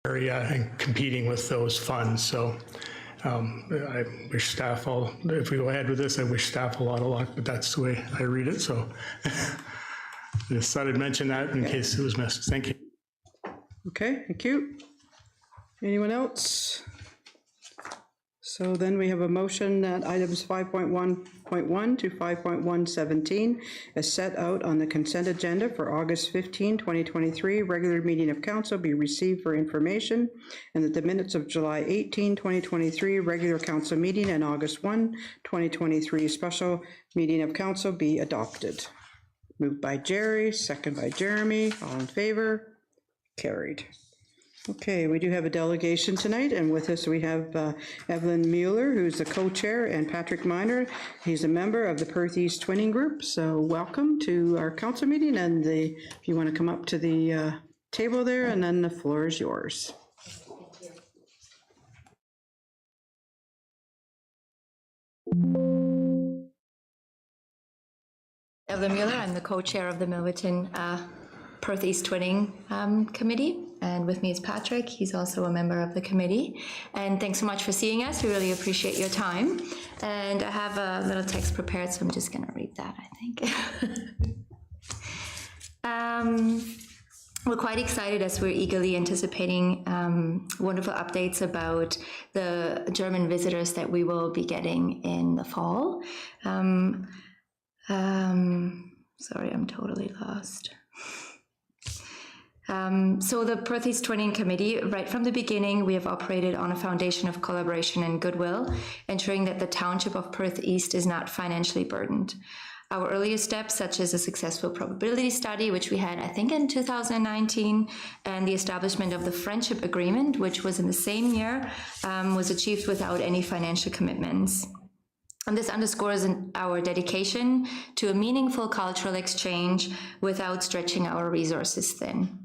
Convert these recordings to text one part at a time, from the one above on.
area and competing with those funds. So I wish staff all, if we go ahead with this, I wish staff a lot of luck, but that's the way I read it. So I just thought I'd mention that in case it was missed. Thank you. Okay, thank you. Anyone else? So then we have a motion that items 5.1.1 to 5.117 is set out on the consent agenda for August 15, 2023, regular meeting of council be received for information, and that the minutes of July 18, 2023, regular council meeting and August 1, 2023, special meeting of council be adopted. Moved by Jerry, second by Jeremy. All in favor? Carried. Okay, we do have a delegation tonight, and with us we have Evelyn Mueller, who's the co-chair, and Patrick Miner. He's a member of the Perth East Twinning Group. So welcome to our council meeting, and if you want to come up to the table there, and then the floor is yours. Evelyn Mueller, I'm the co-chair of the Milverton Perth East Twinning Committee, and with me is Patrick. He's also a member of the committee. And thanks so much for seeing us. We really appreciate your time. And I have a little text prepared, so I'm just going to read that, I think. We're quite excited as we're eagerly anticipating wonderful updates about the German visitors that we will be getting in the fall. Sorry, I'm totally lost. So the Perth East Twinning Committee, right from the beginning, we have operated on a foundation of collaboration and goodwill, ensuring that the township of Perth East is not financially burdened. Our earlier steps, such as a successful probability study, which we had, I think, in 2019, and the establishment of the Friendship Agreement, which was in the same year, was achieved without any financial commitments. And this underscores our dedication to a meaningful cultural exchange without stretching our resources thin.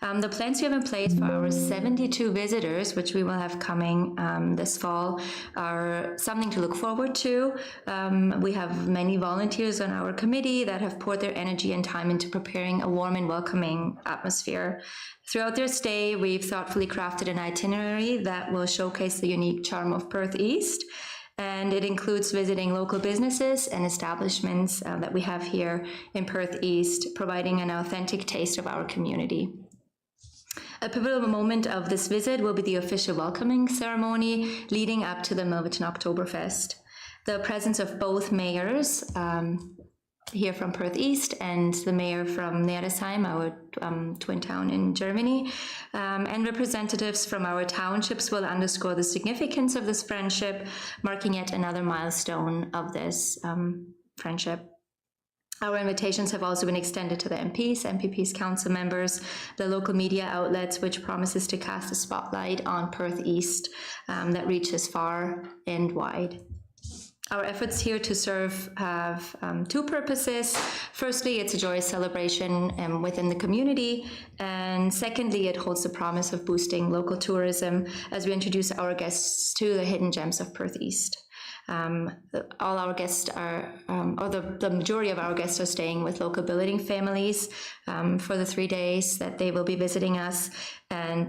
The plans we have in place for our 72 visitors, which we will have coming this fall, are something to look forward to. We have many volunteers on our committee that have poured their energy and time into preparing a warm and welcoming atmosphere. Throughout their stay, we've thoughtfully crafted an itinerary that will showcase the unique charm of Perth East. And it includes visiting local businesses and establishments that we have here in Perth East, providing an authentic taste of our community. A pivotal moment of this visit will be the official welcoming ceremony leading up to the Milverton Oktoberfest. The presence of both mayors here from Perth East and the mayor from Neresheim, our twin town in Germany, and representatives from our townships will underscore the significance of this friendship, marking yet another milestone of this friendship. Our invitations have also been extended to the MPs, council members, the local media outlets, which promises to cast a spotlight on Perth East that reaches far and wide. Our efforts here to serve have two purposes. Firstly, it's a joyous celebration within the community. And secondly, it holds the promise of boosting local tourism as we introduce our guests to the hidden gems of Perth East. All our guests are, or the majority of our guests are staying with local billeting families for the 3 days that they will be visiting us. And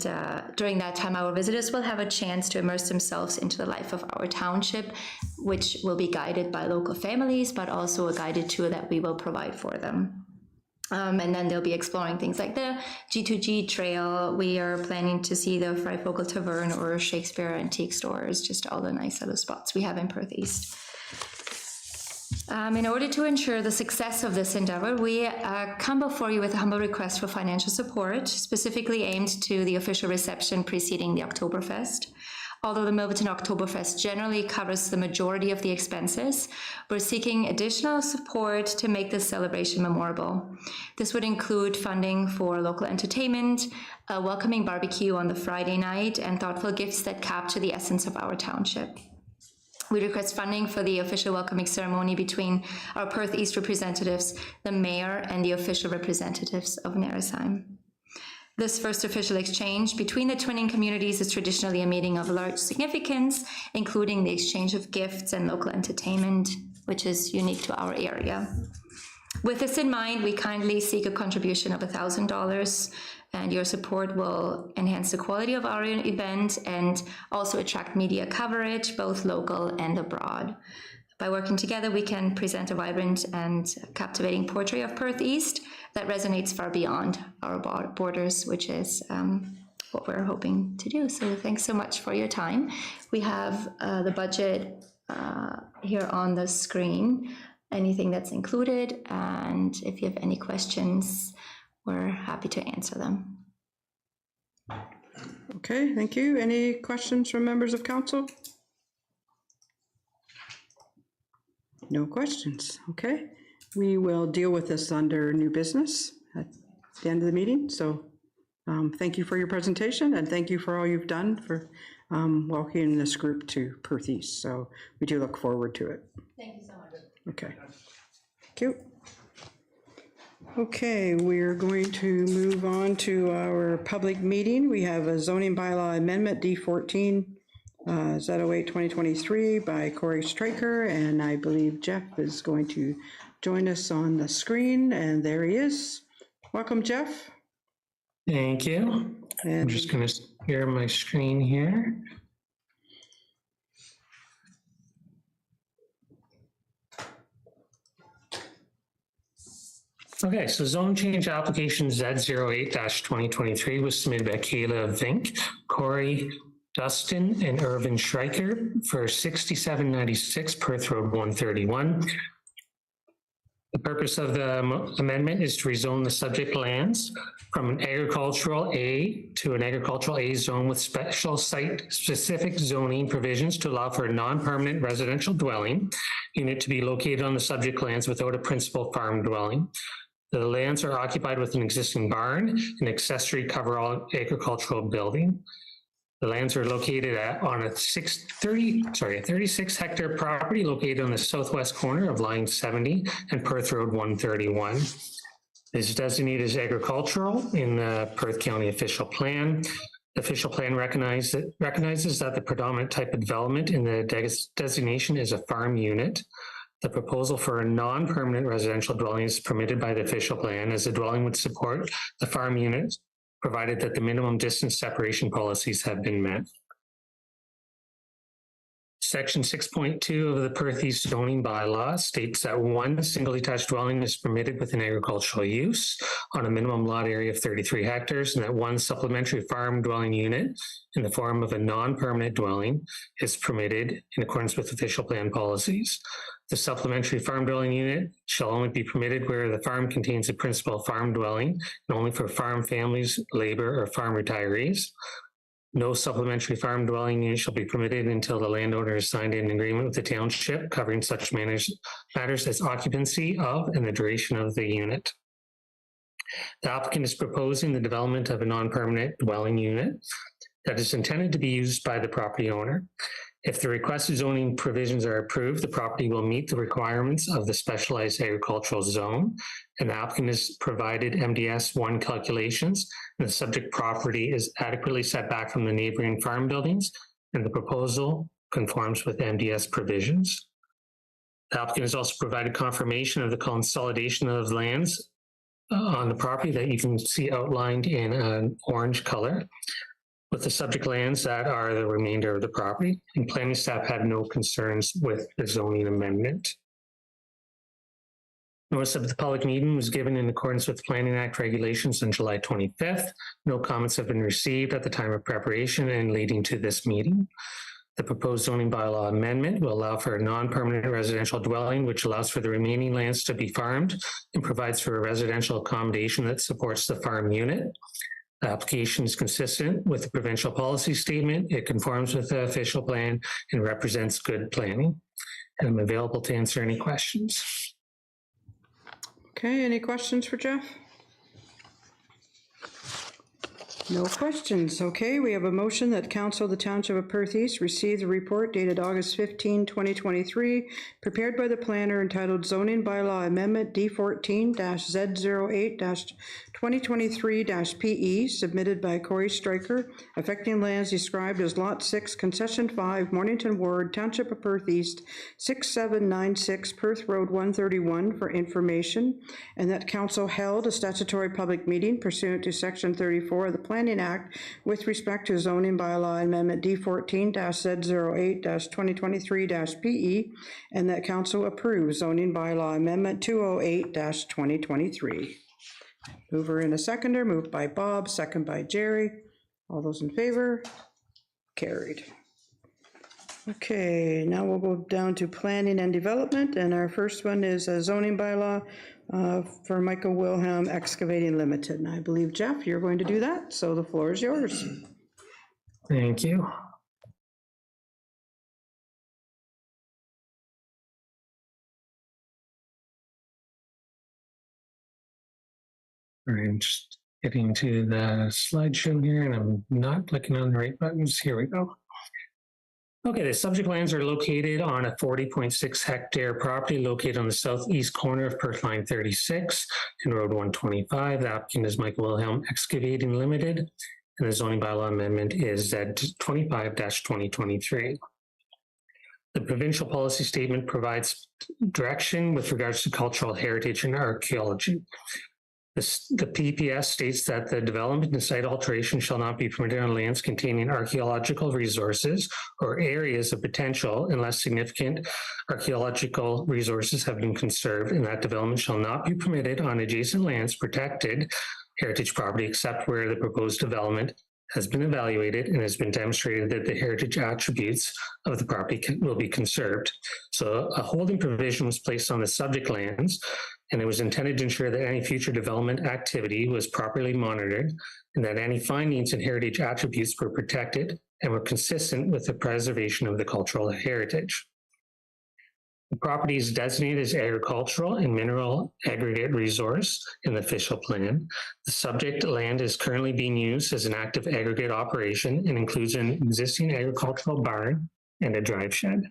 during that time, our visitors will have a chance to immerse themselves into the life of our township, which will be guided by local families, but also a guided tour that we will provide for them. And then they'll be exploring things like the G2G trail. We are planning to see the Freivogel Tavern or Shakespeare Antique Stores, just all the nice little spots we have in Perth East. In order to ensure the success of this endeavor, we come before you with a humble request for financial support, specifically aimed to the official reception preceding the Oktoberfest. Although the Milverton Oktoberfest generally covers the majority of the expenses, we're seeking additional support to make this celebration memorable. This would include funding for local entertainment, a welcoming barbecue on the Friday night, and thoughtful gifts that capture the essence of our township. We request funding for the official welcoming ceremony between our Perth East representatives, the mayor, and the official representatives of Neresheim. This first official exchange between the twinning communities is traditionally a meeting of large significance, including the exchange of gifts and local entertainment, which is unique to our area. With this in mind, we kindly seek a contribution of $1,000 and your support will enhance the quality of our event and also attract media coverage, both local and abroad. By working together, we can present a vibrant and captivating portrait of Perth East that resonates far beyond our borders, which is what we're hoping to do. So thanks so much for your time. We have the budget here on the screen, anything that's included, and if you have any questions, we're happy to answer them. Okay, thank you. Any questions from members of council? No questions. Okay, we will deal with this under new business at the end of the meeting. So thank you for your presentation, and thank you for all you've done for welcoming this group to Perth East. So we do look forward to it. Thank you so much. Okay, thank you. Okay, we're going to move on to our public meeting. We have a zoning bylaw amendment D14 Z08 2023 by Corey Straker, and I believe Jeff is going to join us on the screen, and there he is. Welcome, Jeff. Thank you. I'm just going to share my screen here. Okay, so zone change application Z08-2023 was submitted by Kayla Vink, Corey Dustin, and Irvin Schreiker for 6796 Perth Road 131. The purpose of the amendment is to rezone the subject lands from an agricultural A to an agricultural A zone with special site-specific zoning provisions to allow for a non-permanent residential dwelling unit to be located on the subject lands without a principal farm dwelling. The lands are occupied with an existing barn, an accessory coverall agricultural building. The lands are located on a 36 hectare property located on the southwest corner of line 70 and Perth Road 131. This is designated as agricultural in the Perth County official plan. The official plan recognizes that the predominant type of development in the designation is a farm unit. The proposal for a non-permanent residential dwelling is permitted by the official plan, as the dwelling would support the farm unit, provided that the minimum distance separation policies have been met. Section 6.2 of the Perth East zoning bylaw states that one single detached dwelling is permitted with an agricultural use on a minimum lot area of 33 hectares, and that one supplementary farm dwelling unit in the form of a non-permanent dwelling is permitted in accordance with official plan policies. The supplementary farm dwelling unit shall only be permitted where the farm contains a principal farm dwelling and only for farm families, labor, or farm retirees. No supplementary farm dwelling unit shall be permitted until the landowner has signed an agreement with the township covering such matters as occupancy of and the duration of the unit. The applicant is proposing the development of a non-permanent dwelling unit that is intended to be used by the property owner. If the requested zoning provisions are approved, the property will meet the requirements of the specialized agricultural zone, and the applicant has provided MDS 1 calculations, and the subject property is adequately set back from the neighboring farm buildings, and the proposal conforms with MDS provisions. The applicant has also provided confirmation of the consolidation of lands on the property that you can see outlined in an orange color, with the subject lands that are the remainder of the property, and planning staff had no concerns with the zoning amendment. Notice of the public meeting was given in accordance with Planning Act regulations on July 25th. No comments have been received at the time of preparation and leading to this meeting. The proposed zoning bylaw amendment will allow for a non-permanent residential dwelling, which allows for the remaining lands to be farmed and provides for a residential accommodation that supports the farm unit. The application is consistent with the provincial policy statement. It conforms with the official plan and represents good planning. And I'm available to answer any questions. Okay, any questions for Jeff? No questions. Okay, we have a motion that Council of the Township of Perth East receive the report dated August 15, 2023, prepared by the planner entitled Zoning Bylaw Amendment D14-Z08-2023 2023-PE submitted by Corey Stryker, affecting lands described as Lot 6, Concession 5, Mornington Ward, Township of Perth East, 6796 Perth Road 131 for information, and that council held a statutory public meeting pursuant to Section 34 of the Planning Act with respect to zoning bylaw amendment D14-Z08-2023-PE, and that council approves zoning bylaw amendment 208-2023. Mover and a seconder, moved by Bob, second by Jerry. All those in favor? Carried. Okay, now we'll go down to planning and development, and our first one is a zoning bylaw for Michael Wilhelm Excavating Limited. And I believe, Jeff, you're going to do that, so the floor is yours. Thank you. All right, just getting to the slideshow here, and I'm not clicking on the right buttons. Here we go. Okay, the subject lands are located on a 40.6 hectare property located on the southeast corner of Perth Line 36 and Road 125. The applicant is Michael Wilhelm Excavating Limited, and the zoning bylaw amendment is at 25-2023. The provincial policy statement provides direction with regards to cultural heritage and archaeology. The PPS states that the development and site alteration shall not be permitted on lands containing archaeological resources or areas of potential unless significant archaeological resources have been conserved, and that development shall not be permitted on adjacent lands protected heritage property except where the proposed development has been evaluated and has been demonstrated that the heritage attributes of the property will be conserved. So a holding provision was placed on the subject lands, and it was intended to ensure that any future development activity was properly monitored and that any findings in heritage attributes were protected and were consistent with the preservation of the cultural heritage. The property is designated as agricultural and mineral aggregate resource in the official plan. The subject land is currently being used as an active aggregate operation and includes an existing agricultural barn and a drive shed.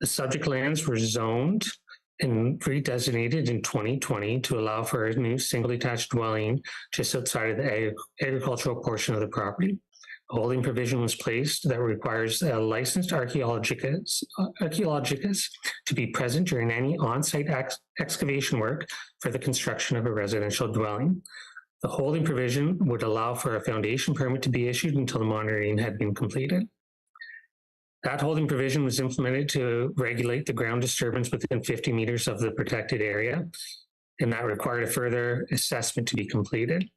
The subject lands were zoned and redesignated in 2020 to allow for a new single detached dwelling just outside of the agricultural portion of the property. A holding provision was placed that requires a licensed archaeologist to be present during any on-site excavation work for the construction of a residential dwelling. The holding provision would allow for a foundation permit to be issued until the monitoring had been completed. That holding provision was implemented to regulate the ground disturbance within 50 meters of the protected area, and that required a further assessment to be completed.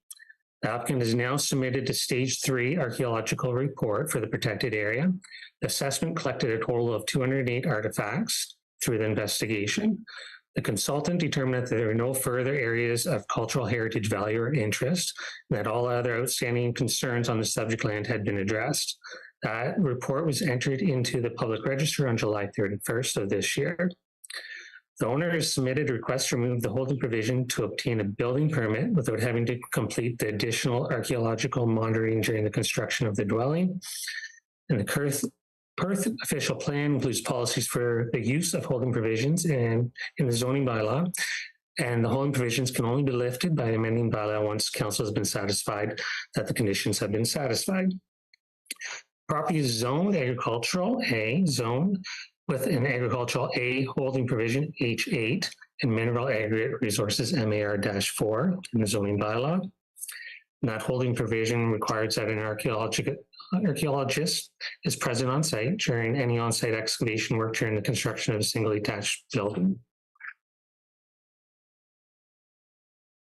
The applicant has now submitted a stage 3 archaeological report for the protected area. The assessment collected a total of 208 artifacts through the investigation. The consultant determined that there were no further areas of cultural heritage value or interest, and that all other outstanding concerns on the subject land had been addressed. That report was entered into the public register on July 31st of this year. The owner has submitted a request to remove the holding provision to obtain a building permit without having to complete the additional archaeological monitoring during the construction of the dwelling. And the Perth official plan includes policies for the use of holding provisions and in the zoning bylaw. And the holding provisions can only be lifted by amending bylaw once council has been satisfied that the conditions have been satisfied. Property is zoned agricultural A zone with an agricultural A holding provision H8 and mineral aggregate resources MAR-4 in the zoning bylaw. And that holding provision requires that an archaeologist is present on site during any on-site excavation work during the construction of a single detached building.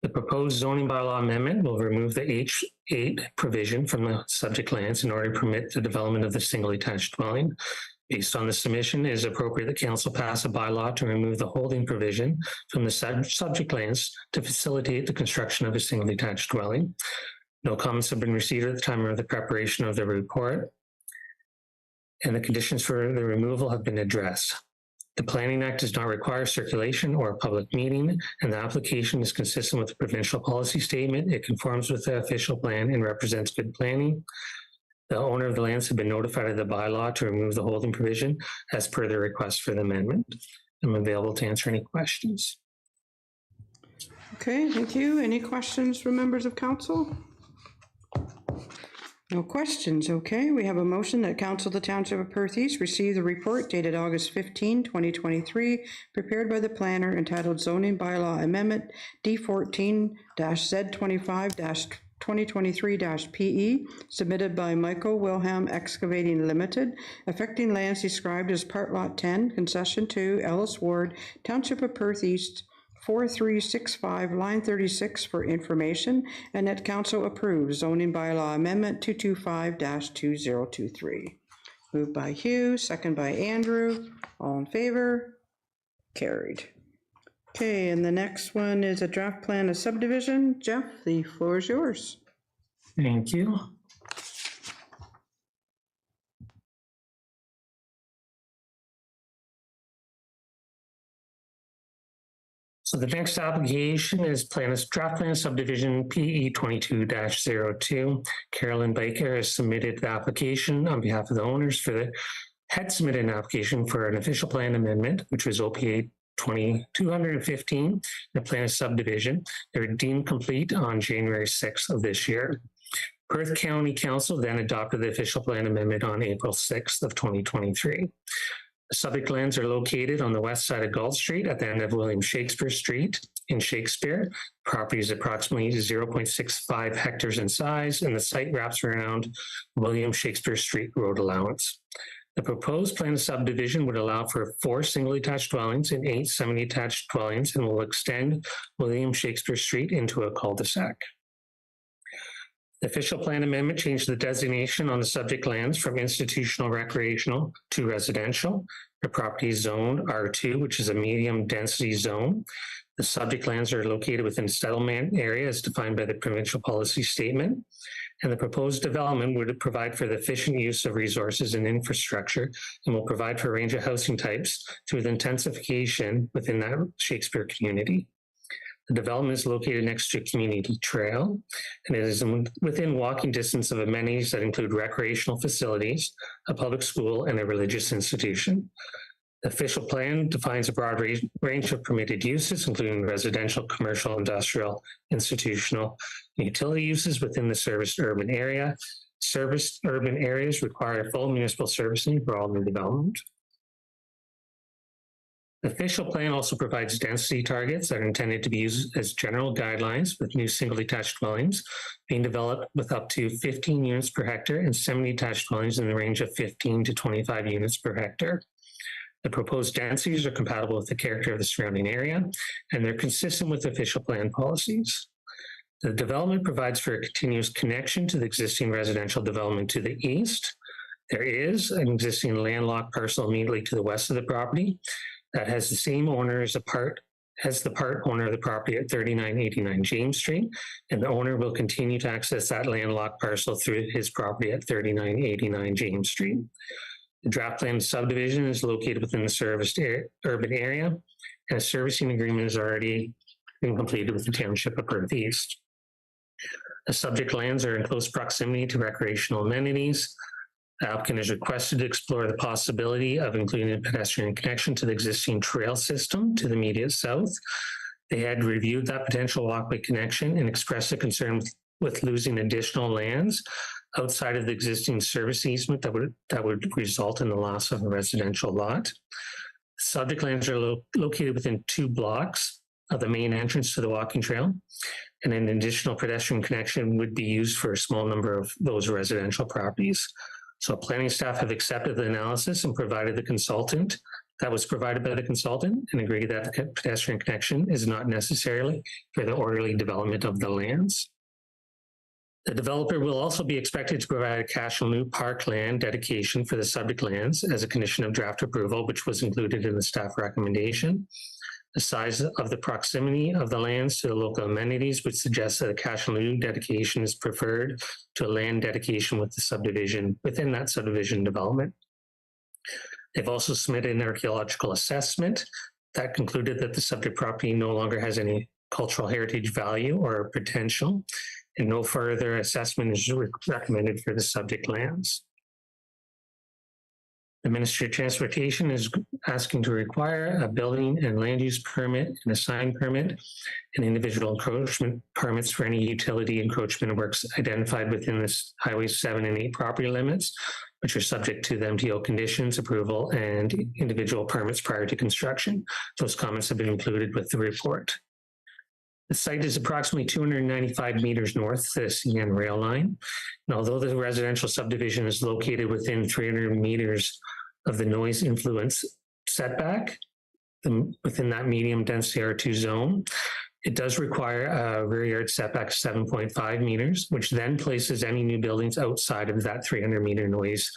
The proposed zoning bylaw amendment will remove the H8 provision from the subject lands in order to permit the development of the single detached dwelling. Based on the submission, it is appropriate that council pass a bylaw to remove the holding provision from the subject lands to facilitate the construction of a single detached dwelling. No comments have been received at the time of the preparation of the report, and the conditions for the removal have been addressed. The Planning Act does not require circulation or a public meeting, and the application is consistent with the provincial policy statement. It conforms with the official plan and represents good planning. The owner of the lands have been notified of the bylaw to remove the holding provision as per the request for the amendment. I'm available to answer any questions. Okay, thank you. Any questions from members of council? No questions, okay. We have a motion that Council of the Township of Perth East receive the report dated August 15, 2023, prepared by the planner entitled Zoning Bylaw Amendment D14-Z25-2023-PE, submitted by Michael Wilhelm Excavating Limited, affecting lands described as Part Lot 10, Concession 2, Ellis Ward, Township of Perth East, 4365, line 36 for information, and that council approves zoning bylaw amendment 225-2023. Moved by Hugh, second by Andrew. All in favor? Carried. Okay, and the next one is a draft plan of subdivision. Jeff, the floor is yours. Thank you. So the next application is draft plan subdivision PE 22-02. Carolyn Baker has submitted the application on behalf of the owners had submitted an application for an official plan amendment, which was OPA 2215, the plan of subdivision. They were deemed complete on January 6th of this year. Perth County Council then adopted the official plan amendment on April 6th of 2023. The subject lands are located on the west side of Galt Street at the end of William Shakespeare Street in Shakespeare. Property is approximately 0.65 hectares in size, and the site wraps around William Shakespeare Street road allowance. The proposed plan of subdivision would allow for 4 single-detached dwellings and 8 semi-detached dwellings, and will extend William Shakespeare Street into a cul-de-sac. The official plan amendment changed the designation on the subject lands from institutional recreational to residential. The property is zoned R2, which is a medium density zone. The subject lands are located within settlement area as defined by the provincial policy statement. And the proposed development would provide for the efficient use of resources and infrastructure, and will provide for a range of housing types through the intensification within that Shakespeare community. The development is located next to a community trail, and it is within walking distance of amenities that include recreational facilities, a public school, and a religious institution. The official plan defines a broad range of permitted uses, including residential, commercial, industrial, institutional, and utility uses within the serviced urban area. Serviced urban areas require full municipal servicing for all new development. The official plan also provides density targets that are intended to be used as general guidelines, with new single-detached dwellings being developed with up to 15 units per hectare and semi-detached dwellings in the range of 15 to 25 units per hectare. The proposed densities are compatible with the character of the surrounding area, and they're consistent with official plan policies. The development provides for a continuous connection to the existing residential development to the east. There is an existing landlocked parcel immediately to the west of the property that has the same owner as the part owner of the property at 3989 James Street, and the owner will continue to access that landlocked parcel through his property at 3989 James Street. The draft plan subdivision is located within the serviced urban area, and a servicing agreement has already been completed with the Township of Perth East. The subject lands are in close proximity to recreational amenities. The applicant is requested to explore the possibility of including a pedestrian connection to the existing trail system to the immediate south. They had reviewed that potential walkway connection and expressed a concern with losing additional lands outside of the existing service easement that would result in the loss of a residential lot. Subject lands are located within 2 blocks of the main entrance to the walking trail, and an additional pedestrian connection would be used for a small number of those residential properties. So planning staff have accepted the analysis and provided the consultant that was provided by the consultant, and agreed that the pedestrian connection is not necessarily for the orderly development of the lands. The developer will also be expected to provide a Cashew parkland dedication for the subject lands as a condition of draft approval, which was included in the staff recommendation. The size of the proximity of the lands to the local amenities would suggest that a Cashew dedication is preferred to a land dedication with the subdivision within that subdivision development. They've also submitted an archaeological assessment that concluded that the subject property no longer has any cultural heritage value or potential, and no further assessment is recommended for the subject lands. The Ministry of Transportation has asking to require a building and land use permit and a sign permit and individual encroachment permits for any utility encroachment works identified within this Highway 7 and 8 property limits, which are subject to the MTO conditions, approval, and individual permits prior to construction. Those comments have been included with the report. The site is approximately 295 meters north of the CN rail line. And although the residential subdivision is located within 300 meters of the noise influence setback within that medium density R2 zone, it does require a rear yard setback of 7.5 meters, which then places any new buildings outside of that 300 meter noise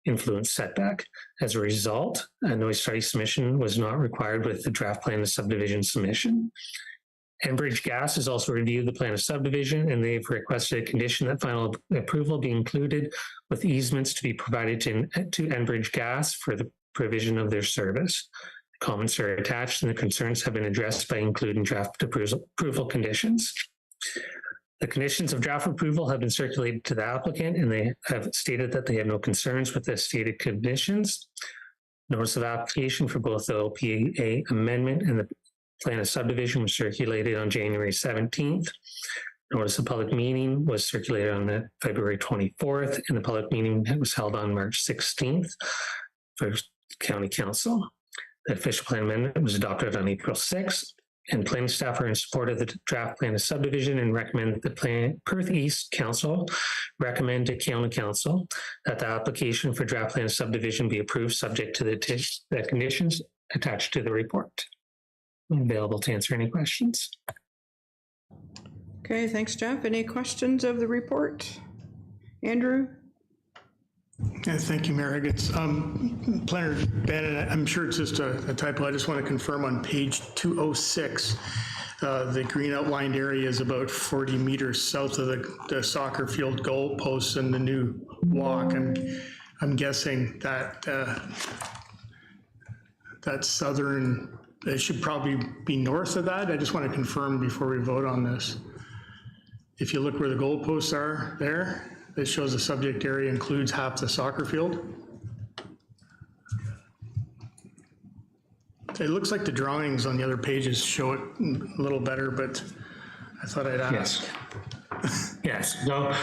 influence setback. As a result, a noise study submission was not required with the draft plan of subdivision submission. Enbridge Gas has also reviewed the plan of subdivision, and they've requested a condition that final approval be included with easements to be provided to Enbridge Gas for the provision of their service. The comments are attached, and the concerns have been addressed by including draft approval conditions. The conditions of draft approval have been circulated to the applicant, and they have stated that they have no concerns with the stated conditions. Notice of application for both the OPA amendment and the plan of subdivision was circulated on January 17th. Notice of public meeting was circulated on February 24th, and the public meeting was held on March 16th for County Council. The official plan amendment was adopted on April 6th, and planning staff are in support of the draft plan of subdivision and recommend that the Perth East Council recommend to County Council that the application for draft plan of subdivision be approved subject to the conditions attached to the report. I'm available to answer any questions. Okay, thanks, Jeff. Any questions of the report? Andrew? Yeah, thank you, Mayor Higgins. Planner Bannon, I'm sure it's just a typo. I just want to confirm on page 206, the green outlined area is about 40 meters south of the soccer field goal posts and the new walk. I'm guessing that that southern, it should probably be north of that. I just want to confirm before we vote on this. If you look where the goalposts are there, it shows the subject area includes half the soccer field. It looks like the drawings on the other pages show it a little better, but I thought I'd ask. Yes. Yes.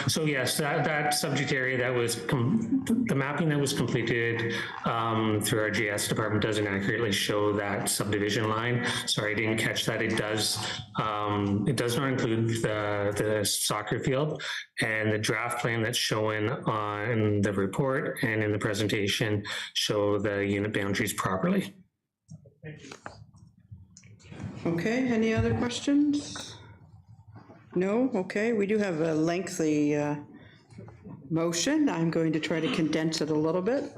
So yes, that subject area that was the mapping that was completed through our GS department doesn't accurately show that subdivision line. Sorry, I didn't catch that. It does not include the soccer field, and the draft plan that's shown on the report and in the presentation show the unit boundaries properly. Okay, any other questions? No? Okay, we do have a lengthy motion. I'm going to try to condense it a little bit.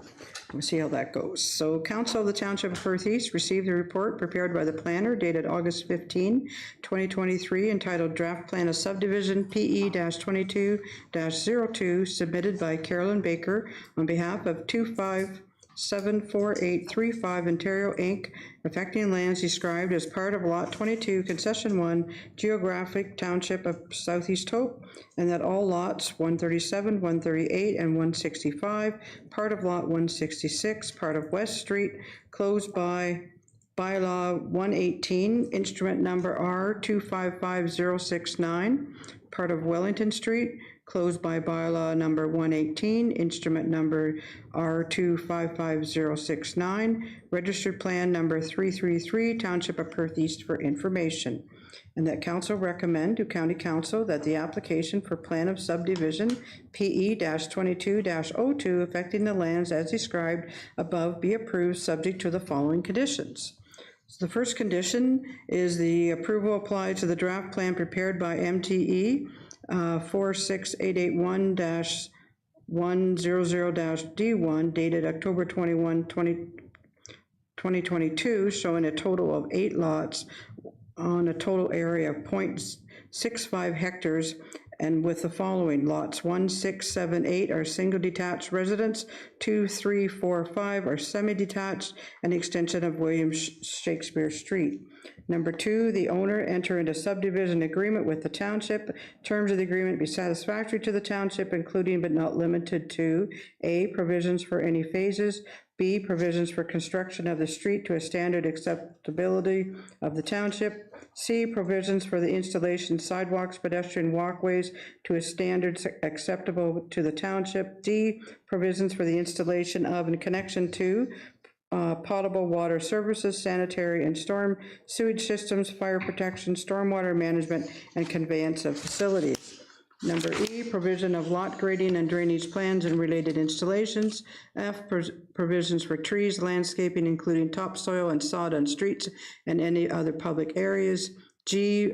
We'll see how that goes. So Council of the Township of Perth East received the report prepared by the planner dated August 15, 2023, entitled Draft Plan of Subdivision PE-22-02, submitted by Carolyn Baker on behalf of 2574835 Ontario Inc., affecting lands described as part of Lot 22, Concession 1, Geographic Township of Southeast Hope, and that all lots 137, 138, and 165, part of Lot 166, part of West Street, closed by bylaw 118, instrument number R255069, part of Wellington Street, closed by bylaw number 118, instrument number R255069, registered plan number 333, Township of Perth East for information. And that council recommend to County Council that the application for plan of subdivision PE-22-02 affecting the lands as described above be approved subject to the following conditions. So the first condition is the approval applied to the draft plan prepared by MTE 46881-100-D1 dated October 21, 2022, showing a total of 8 lots on a total area of 0.65 hectares, and with the following: lots 1, 6, 7, 8 are single detached residence, 2, 3, 4, 5 are semi-detached, an extension of William Shakespeare Street. Number 2, the owner enter into subdivision agreement with the township. Terms of the agreement be satisfactory to the township, including but not limited to: A, provisions for any phases B, provisions for construction of the street to a standard acceptability of the township. C, provisions for the installation of sidewalks, pedestrian walkways to a standard acceptable to the township. D, provisions for the installation of and connection to potable water services, sanitary and storm sewage systems, fire protection, stormwater management, and conveyance of facilities. Number E, provision of lot grading and drainage plans and related installations. F, provisions for trees, landscaping, including topsoil and sod on streets and any other public areas. G,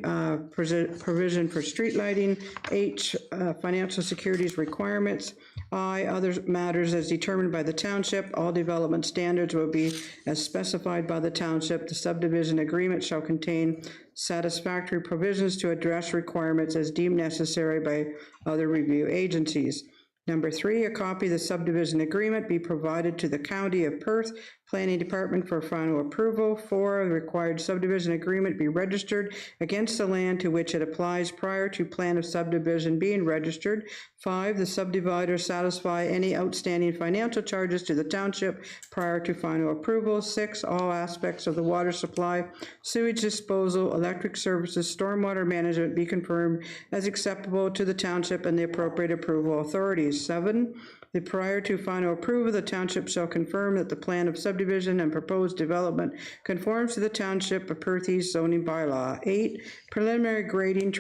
provision for street lighting. H, financial securities requirements. I, other matters as determined by the township. All development standards will be as specified by the township. The subdivision agreement shall contain satisfactory provisions to address requirements as deemed necessary by other review agencies. Number 3, a copy of the subdivision agreement be provided to the County of Perth Planning Department for final approval. 4, the required subdivision agreement be registered against the land to which it applies prior to plan of subdivision being registered. 5, the subdivider satisfy any outstanding financial charges to the township prior to final approval. 6, all aspects of the water supply, sewage disposal, electric services, stormwater management be confirmed as acceptable to the township and the appropriate approval authorities. 7, the prior to final approval, the township shall confirm that the plan of subdivision and proposed development conforms to the Township of Perth East zoning bylaw. 8, preliminary grading,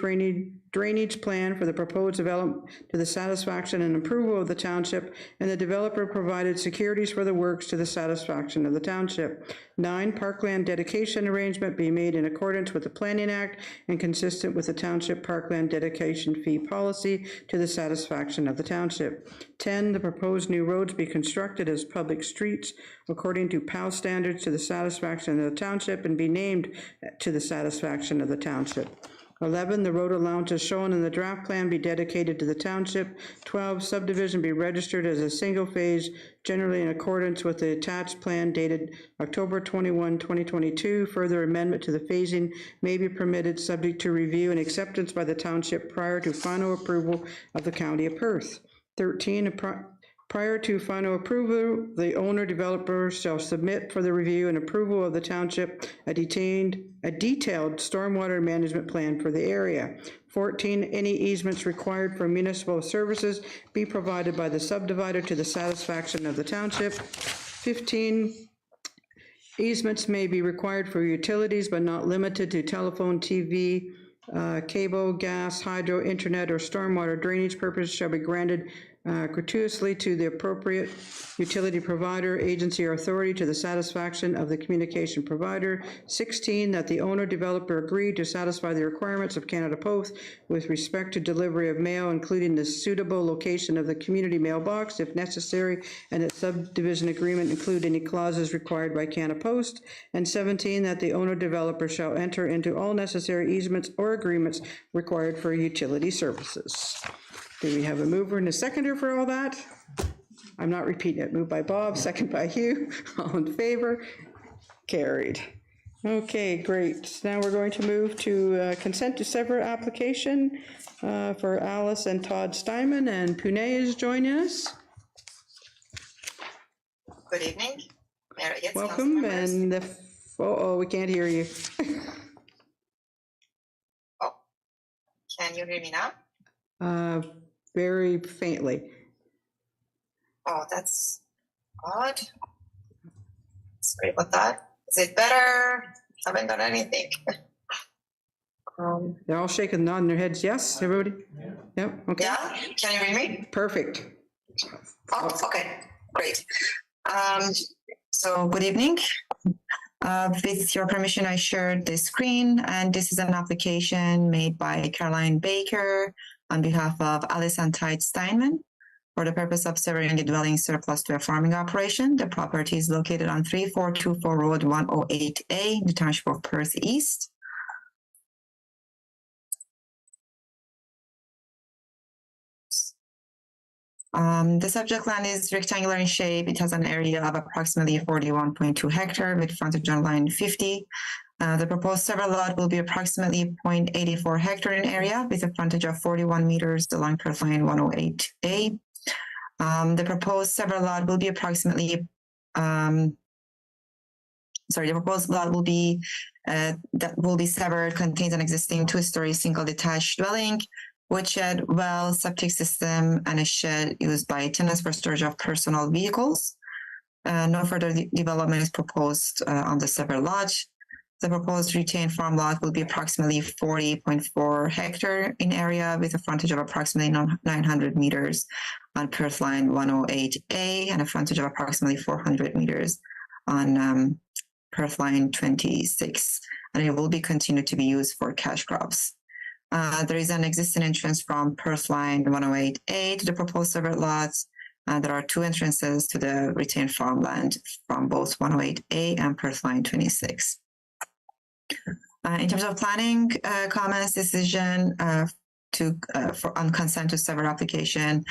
drainage plan for the proposed development to the satisfaction and approval of the township, and the developer provided securities for the works to the satisfaction of the township. 9, parkland dedication arrangement be made in accordance with the Planning Act and consistent with the township parkland dedication fee policy to the satisfaction of the township. 10, the proposed new roads be constructed as public streets according to PAL standards to the satisfaction of the township and be named to the satisfaction of the township. 11, the road allowances shown in the draft plan be dedicated to the township. 12, subdivision be registered as a single phase, generally in accordance with the attached plan dated October 21, 2022. Further amendment to the phasing may be permitted subject to review and acceptance by the township prior to final approval of the County of Perth. 13, prior to final approval, the owner developer shall submit for the review and approval of the township a detailed stormwater management plan for the area. 14, any easements required for municipal services be provided by the subdivider to the satisfaction of the township. 15, easements may be required for utilities but not limited to telephone, TV, cable, gas, hydro, internet, or stormwater drainage purposes shall be granted gratuitously to the appropriate utility provider, agency, or authority to the satisfaction of the communication provider. 16, that the owner developer agree to satisfy the requirements of Canada Post with respect to delivery of mail, including the suitable location of the community mailbox if necessary, and that subdivision agreement include any clauses required by Canada Post. And 17, that the owner developer shall enter into all necessary easements or agreements required for utility services. Do we have a mover and a seconder for all that? I'm not repeating it. Moved by Bob, second by Hugh. All in favor? Carried. Okay, great. Now we're going to move to consent to sever application for Alice and Todd Steinman, and Pune is joining us. Good evening. Yes, Welcome, and we can't hear you. Oh, can you hear me now? Very faintly. Oh, that's odd. Sorry about that. Is it better? Haven't done anything. They're all shaking, nodding their heads. Yes, everybody? Yeah. Yep, okay. Yeah, can you hear me? Perfect. Oh, okay, great. So good evening. With your permission, I shared the screen, and this is an application made by Caroline Baker on behalf of Alice and Todd Steinman for the purpose of severing a dwelling surplus to a farming operation. The property is located on 3424 Road 108A, the Township of Perth East. The subject land is rectangular in shape. It has an area of approximately 41.2 hectare with frontage on line 50. The proposed several lot will be approximately 0.84 hectare in area with a frontage of 41 meters along Perth line 108A. The proposed several lot will be approximately the proposed lot will be that will be severed contains an existing 2-story single detached dwelling with shed, well, septic system, and a shed used by tenants for storage of personal vehicles. No further development is proposed on the severed lot. The proposed retained farm lot will be approximately 40.4 hectare in area with a frontage of approximately 900 meters on Perth Line 108A and a frontage of approximately 400 meters on Perth Line 26, and it will be continued to be used for cash crops. There is an existing entrance from Perth Line 108A to the proposed severed lots. There are 2 entrances to the retained farmland from both 108A and Perth Line 26. In terms of planning comments, decision on consent to sever application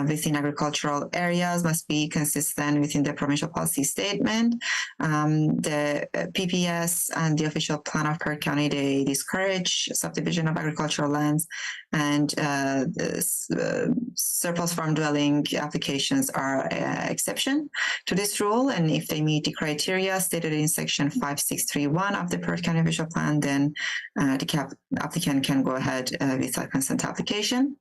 within agricultural areas must be consistent within the provincial policy statement. The PPS and the official plan of Perth County, they discourage subdivision of agricultural lands, and surplus farm dwelling applications are an exception to this rule. And if they meet the criteria stated in section 5631 of the Perth County official plan, then the applicant can go ahead with a consent application.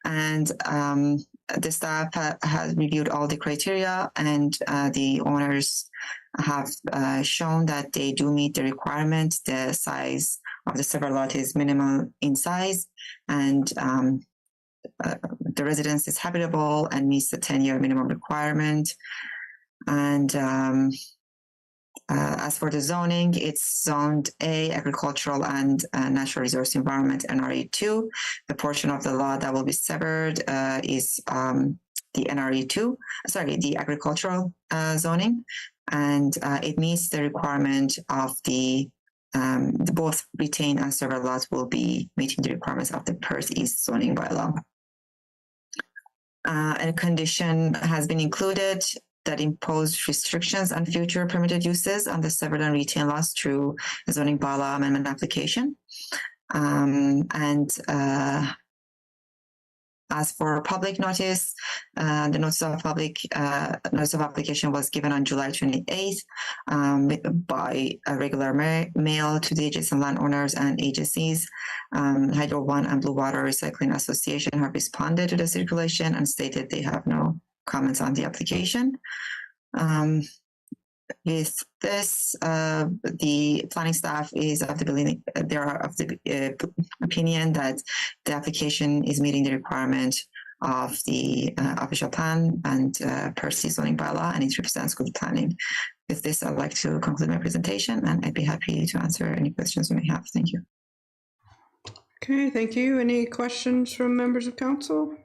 And the staff has reviewed all the criteria, and the owners have shown that they do meet the requirement. The size of the severed lot is minimal in size, and the residence is habitable and meets the 10-year minimum requirement. And as for the zoning, it's zoned A, agricultural and natural resource environment, NRE2. The portion of the lot that will be severed is the NRE2, the agricultural zoning, and it meets the requirement of the both retained and severed lots will be meeting the requirements of the Perth East zoning bylaw. And a condition has been included that impose restrictions on future permitted uses on the severed and retained lots through a zoning bylaw amendment application. As for public notice, the notice of application was given on July 28th by a regular mail to the adjacent landowners and agencies. Hydro One and Blue Water Recycling Association have responded to the circulation and stated they have no comments on the application. With this, the planning staff is of the opinion that the application is meeting the requirement of the official plan and Perth zoning bylaw, and it represents good planning. With this, I'd like to conclude my presentation, and I'd be happy to answer any questions you may have. Thank you. Okay, thank you. Any questions from members of council?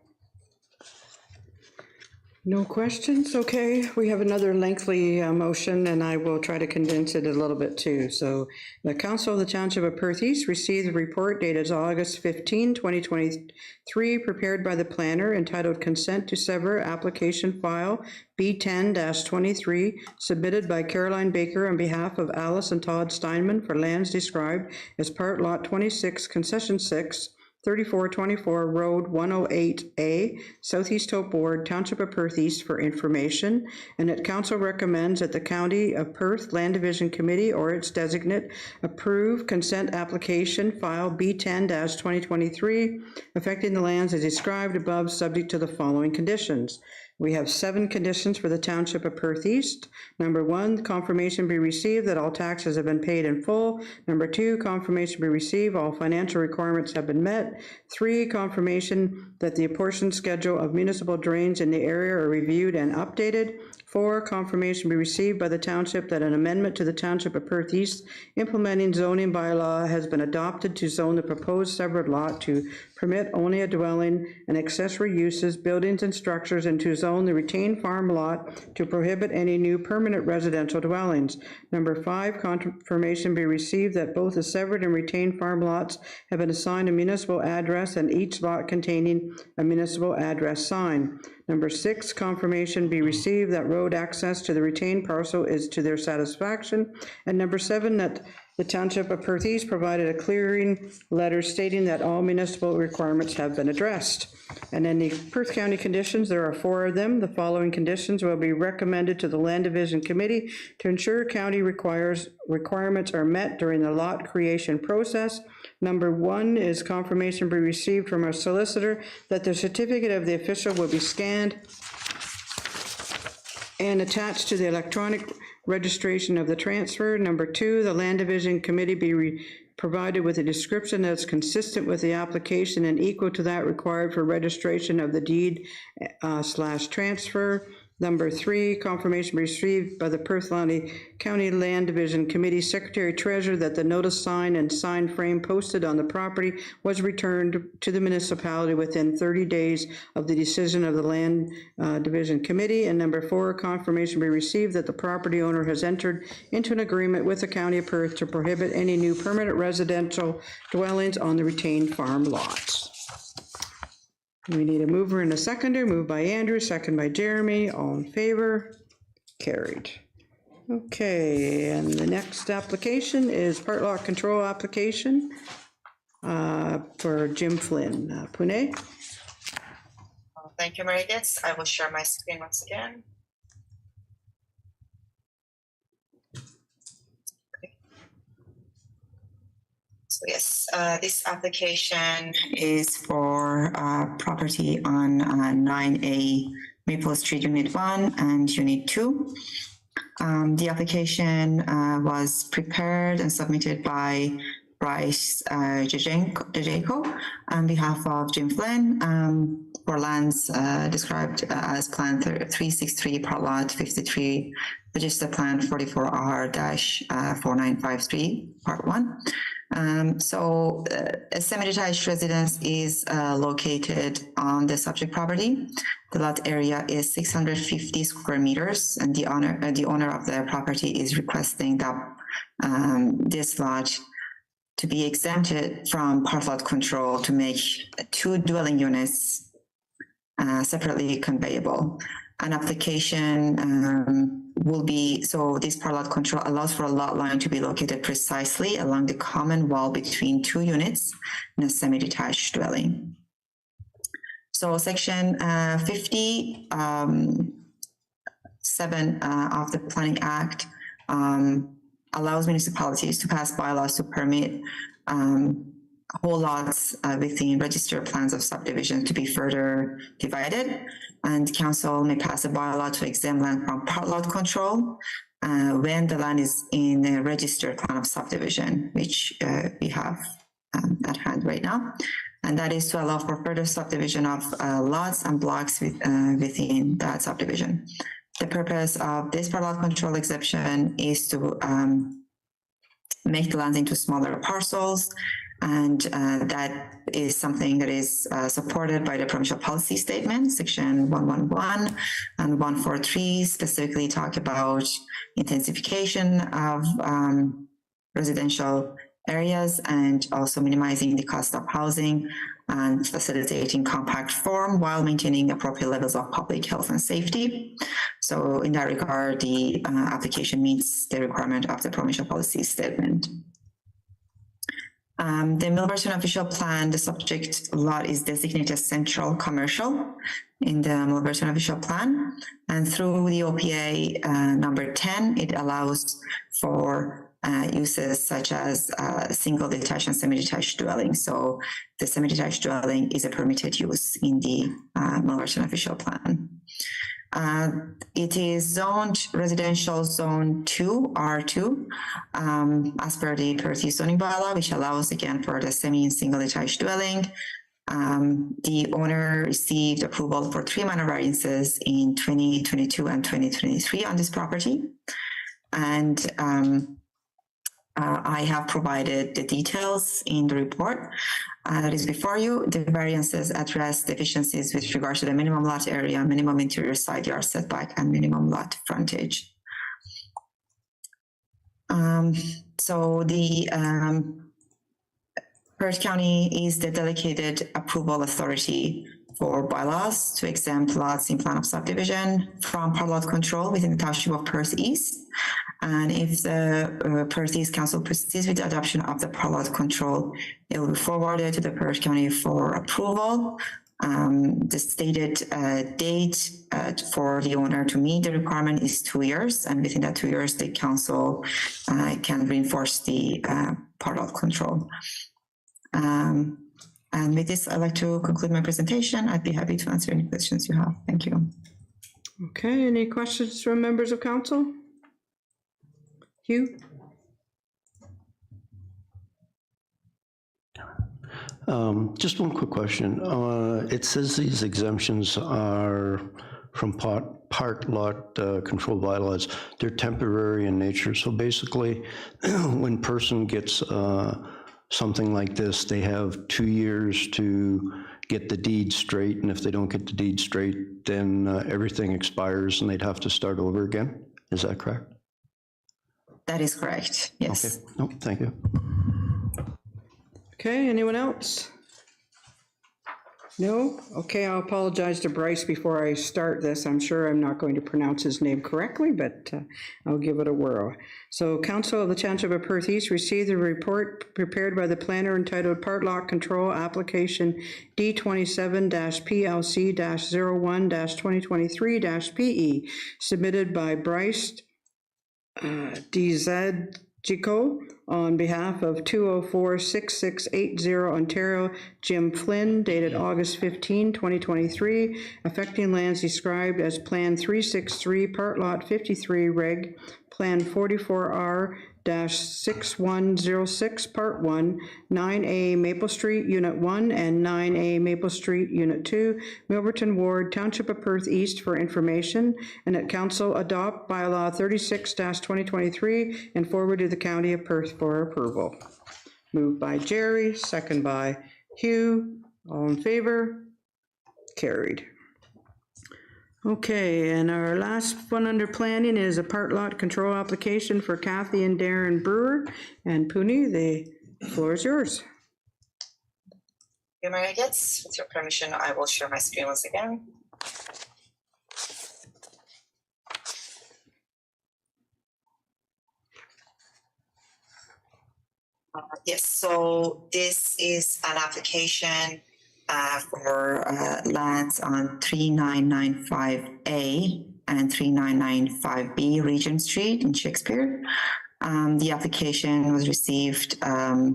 No questions? Okay, we have another lengthy motion, and I will try to condense it a little bit too. So the Council of the Township of Perth East received a report dated August 15, 2023, prepared by the planner, entitled Consent to Sever Application File B10-23, submitted by Caroline Baker on behalf of Alice and Todd Steinman for lands described as Part Lot 26, Concession 6, 3424 Road 108A, Southeast Hope Ward, Township of Perth East, for information, and that council recommends that the County of Perth Land Division Committee or its designate approve consent application file B10-2023 affecting the lands as described above, subject to the following conditions. We have 7 conditions for the Township of Perth East. Number 1, confirmation be received that all taxes have been paid in full. Number 2, confirmation be received all financial requirements have been met. 3, confirmation that the apportioned schedule of municipal drains in the area are reviewed and updated. 4, confirmation be received by the township that an amendment to the Township of Perth East implementing zoning bylaw has been adopted to zone the proposed severed lot to permit only a dwelling and accessory uses, buildings and structures, and to zone the retained farm lot to prohibit any new permanent residential dwellings. Number 5, confirmation be received that both the severed and retained farm lots have been assigned a municipal address and each lot containing a municipal address sign. Number 6, confirmation be received that road access to the retained parcel is to their satisfaction. And number 7, that the Township of Perth East provided a clearing letter stating that all municipal requirements have been addressed. And then the Perth County conditions, there are 4 of them. The following conditions will be recommended to the Land Division Committee to ensure county requirements are met during the lot creation process. Number 1 is confirmation be received from our solicitor that the certificate of the official will be scanned and attached to the electronic registration of the transfer. Number 2, the Land Division Committee be provided with a description that's consistent with the application and equal to that required for registration of the deed / transfer. Number 3, confirmation received by the Perth County Land Division Committee Secretary Treasurer that the notice sign and sign frame posted on the property was returned to the municipality within 30 days of the decision of the Land Division Committee. And number 4, confirmation be received that the property owner has entered into an agreement with the County of Perth to prohibit any new permanent residential dwellings on the retained farm lots. We need a mover and a seconder. Moved by Andrew, second by Jeremy. All in favor? Carried. Okay, and the next application is part lot control application for Jim Flynn. Pune? Thank you, Meredith. I will share my screen once again. So yes, this application is for property on 9A Maple Street Unit 1 and Unit 2. The application was prepared and submitted by Bryce Jajenko on behalf of Jim Flynn for lands described as Plan 363, Part Lot 53, Register Plan 44R-4953, Part 1. So a semi-detached residence is located on the subject property. The lot area is 650 square meters, and the owner of the property is requesting that this lot to be exempted from part lot control to make 2 dwelling units separately conveyable. An application will be, so this part lot control allows for a lot line to be located precisely along the common wall between 2 units in a semi-detached dwelling. So section 57 of the Planning Act allows municipalities to pass bylaws to permit whole lots within registered plans of subdivision to be further divided, and council may pass a bylaw to exempt land from part lot control when the land is in a registered plan of subdivision, which we have at hand right now, and that is to allow for further subdivision of lots and blocks within that subdivision. The purpose of this part lot control exception is to make the lands into smaller parcels, and that is something that is supported by the provincial policy statement. Section 111 and 143 specifically talk about intensification of residential areas and also minimizing the cost of housing and facilitating compact form while maintaining appropriate levels of public health and safety. So in that regard, the application meets the requirement of the provincial policy statement. The Millverton official plan, the subject lot is designated as central commercial in the Millverton official plan. And through the OPA number 10, it allows for uses such as single detached and semi-detached dwelling. So the semi-detached dwelling is a permitted use in the Millverton official plan. It is zoned residential zone 2, R2, as per the Perth East zoning bylaw, which allows again for the semi and single detached dwelling. The owner received approval for 3 minor variances in 2022 and 2023 on this property. And I have provided the details in the report that is before you. The variances address deficiencies with regard to the minimum lot area, minimum interior side yard setback, and minimum lot frontage. So the Perth County is the delegated approval authority for bylaws to exempt lots in plan of subdivision from part lot control within the township of Perth East. And if the Perth East Council proceeds with the adoption of the part lot control, it will be forwarded to the Perth County for approval. The stated date for the owner to meet the requirement is 2 years, and within that 2 years, the council can reinforce the part of control. And with this, I'd like to conclude my presentation. I'd be happy to answer any questions you have. Thank you. Okay, any questions from members of council? Hugh? Just one quick question. It says these exemptions are from part lot control bylaws. They're temporary in nature. So basically, when person gets something like this, they have 2 years to get the deed straight. And if they don't get the deed straight, then everything expires and they'd have to start over again. Is that correct? That is correct. Yes. Okay. No, thank you. Okay, anyone else? No? Okay, I'll apologize to Bryce before I start this. I'm sure I'm not going to pronounce his name correctly, but I'll give it a whirl. So, Council of the Township of Perth East received a report prepared by the planner entitled Part Lot Control Application D27-PLC-01-2023-PE, submitted by Bryce Dzadjico on behalf of 204-6680 Ontario, Jim Flynn, dated August 15, 2023, affecting lands described as Plan 363, Part Lot 53, Reg, Plan 44R-6106, Part 1, 9A Maple Street, Unit 1, and 9A Maple Street, Unit 2, Milverton Ward, Township of Perth East for information, and that Council adopt bylaw 36-2023 and forward to the County of Perth for approval. Moved by Jerry, second by Hugh. All in favor? Carried. Okay, and our last one under planning is a part lot control application for Kathy and Darren Brewer. And Puni, the floor is yours. Dear Mayor Getz, with your permission, I will share my screen once again. Yes, so this is an application for lands on 3995A and 3995B Regent Street in Shakespeare. The application was received it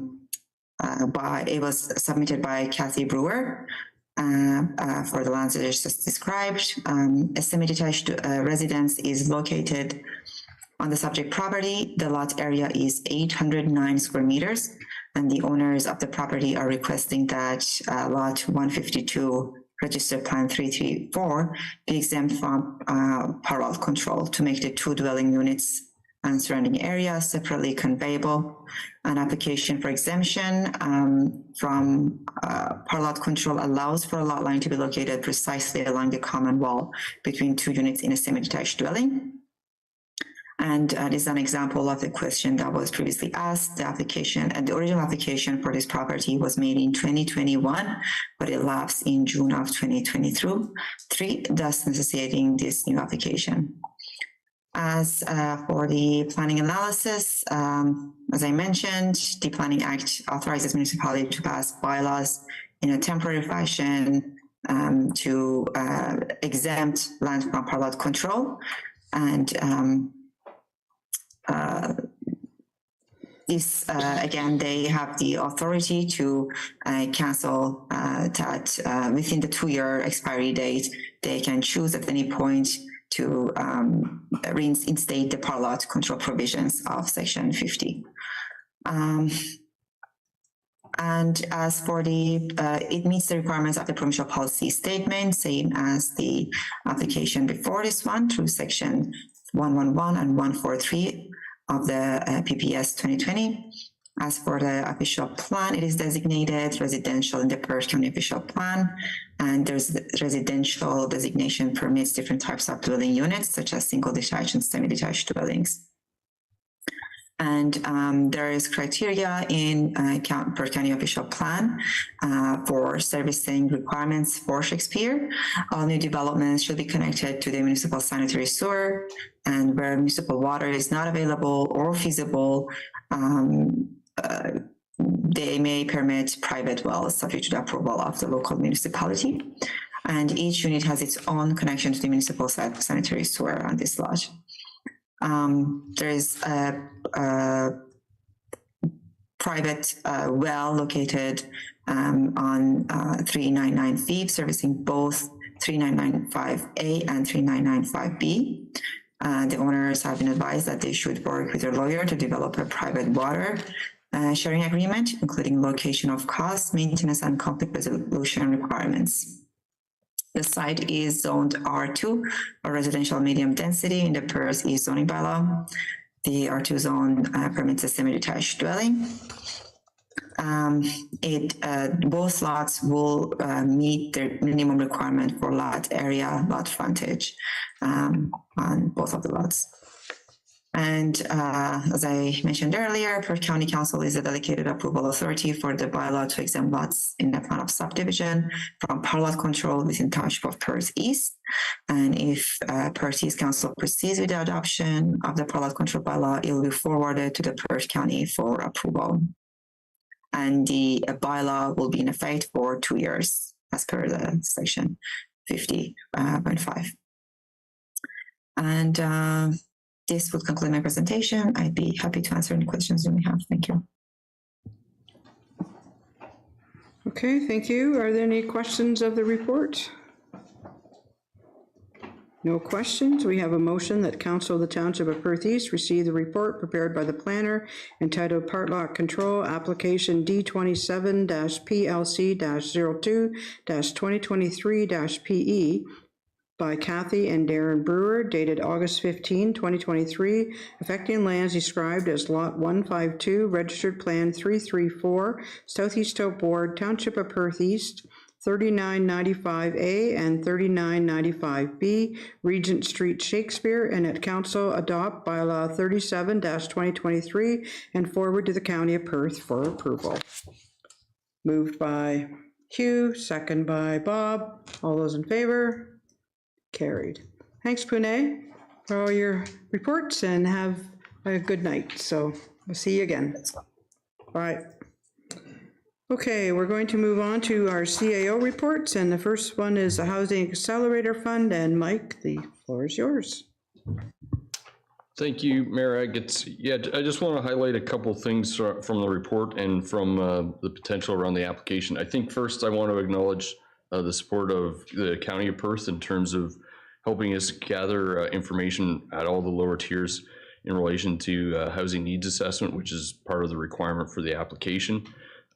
was submitted by Kathy Brewer for the lands that are just described. A semi-detached residence is located on the subject property. The lot area is 809 square meters, and the owners of the property are requesting that lot 152, registered plan 334, be exempt from part lot control to make the 2 dwelling units and surrounding area separately conveyable. An application for exemption from part lot control allows for a lot line to be located precisely along the common wall between 2 units in a semi-detached dwelling. And this is an example of the question that was previously asked. The application and the original application for this property was made in 2021, but it lapsed in June of 2023, thus necessitating this new application. As for the planning analysis, as I mentioned, the Planning Act authorizes municipality to pass bylaws in a temporary fashion to exempt land from part lot control. And again, they have the authority to cancel that within the 2-year expiry date. They can choose at any point to reinstate the part lot control provisions of Section 50. And as for it meets the requirements of the provincial policy statement, same as the application before this one through Section 111 and 143 of the PPS 2020. As for the official plan, it is designated residential in the Perth County official plan, and there's residential designation permits different types of dwelling units, such as single detached and semi-detached dwellings. And there is criteria in Perth County official plan for servicing requirements for Shakespeare. All new developments should be connected to the municipal sanitary sewer, and where municipal water is not available or feasible, they may permit private wells subject to the approval of the local municipality. And each unit has its own connection to the municipal sanitary sewer on this lot. There is a private well located on 399 Phoebe, servicing both 3995A and 3995B. The owners have been advised that they should work with their lawyer to develop a private water sharing agreement, including location of costs, maintenance, and conflict resolution requirements. The site is zoned R2, or residential medium density, in the Perth East zoning bylaw. The R2 zone permits a semi-detached dwelling. Both lots will meet the minimum requirement for lot area, lot frontage on both of the lots. And as I mentioned earlier, Perth County Council is a delegated approval authority for the bylaw to exempt lots in the plan of subdivision from part lot control within Township of Perth East. And if Perth East Council proceeds with the adoption of the part lot control bylaw, it will be forwarded to the Perth County for approval. And the bylaw will be in effect for 2 years, as per the section 50.5. And this would conclude my presentation. I'd be happy to answer any questions you may have. Thank you. Okay, thank you. Are there any questions of the report? No questions. We have a motion that Council of the Township of Perth East receive the report prepared by the planner entitled Part Lot Control Application D27-PLC-02-2023-PE by Kathy and Darren Brewer, dated August 15, 2023, affecting lands described as Lot 152, Registered Plan 334, Southeast Hope Ward, Township of Perth East, 3995A and 3995B, Regent Street, Shakespeare, and that Council adopt bylaw 37-2023 and forward to the County of Perth for approval. Moved by Hugh, second by Bob. All those in favor? Carried. Thanks, Pune, for all your reports, and have a good night. So we'll see you again. All right. Okay, we're going to move on to our CAO reports, and the first one is the Housing Accelerator Fund, and Mike, the floor is yours. Thank you, Mayor Agats. Yeah, I just want to highlight a couple things from the report and from the potential around the application. I think first I want to acknowledge the support of the County of Perth in terms of helping us gather information at all the lower tiers in relation to housing needs assessment, which is part of the requirement for the application.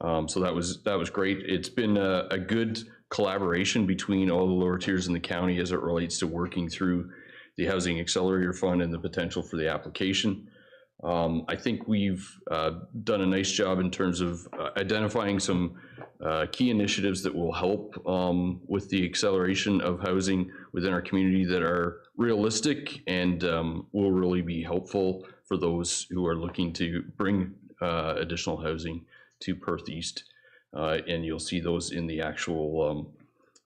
So that was great. It's been a good collaboration between all the lower tiers in the county as it relates to working through the Housing Accelerator Fund and the potential for the application. I think we've done a nice job in terms of identifying some key initiatives that will help with the acceleration of housing within our community that are realistic and will really be helpful for those who are looking to bring additional housing to Perth East. And you'll see those in the actual,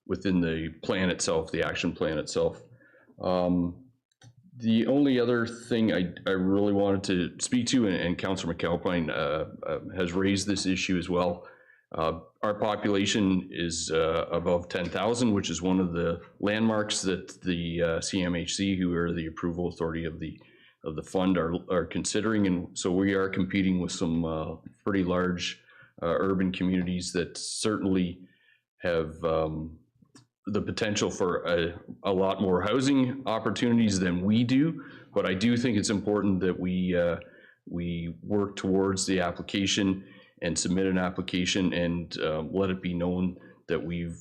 within the plan itself, the action plan itself. The only other thing I really wanted to speak to, and Councillor McAlpine has raised this issue as well. Our population is above 10,000, which is one of the landmarks that the CMHC, who are the approval authority of the fund, are considering, and so we are competing with some pretty large urban communities that certainly have the potential for a lot more housing opportunities than we do. But I do think it's important that we work towards the application and submit an application and let it be known that we've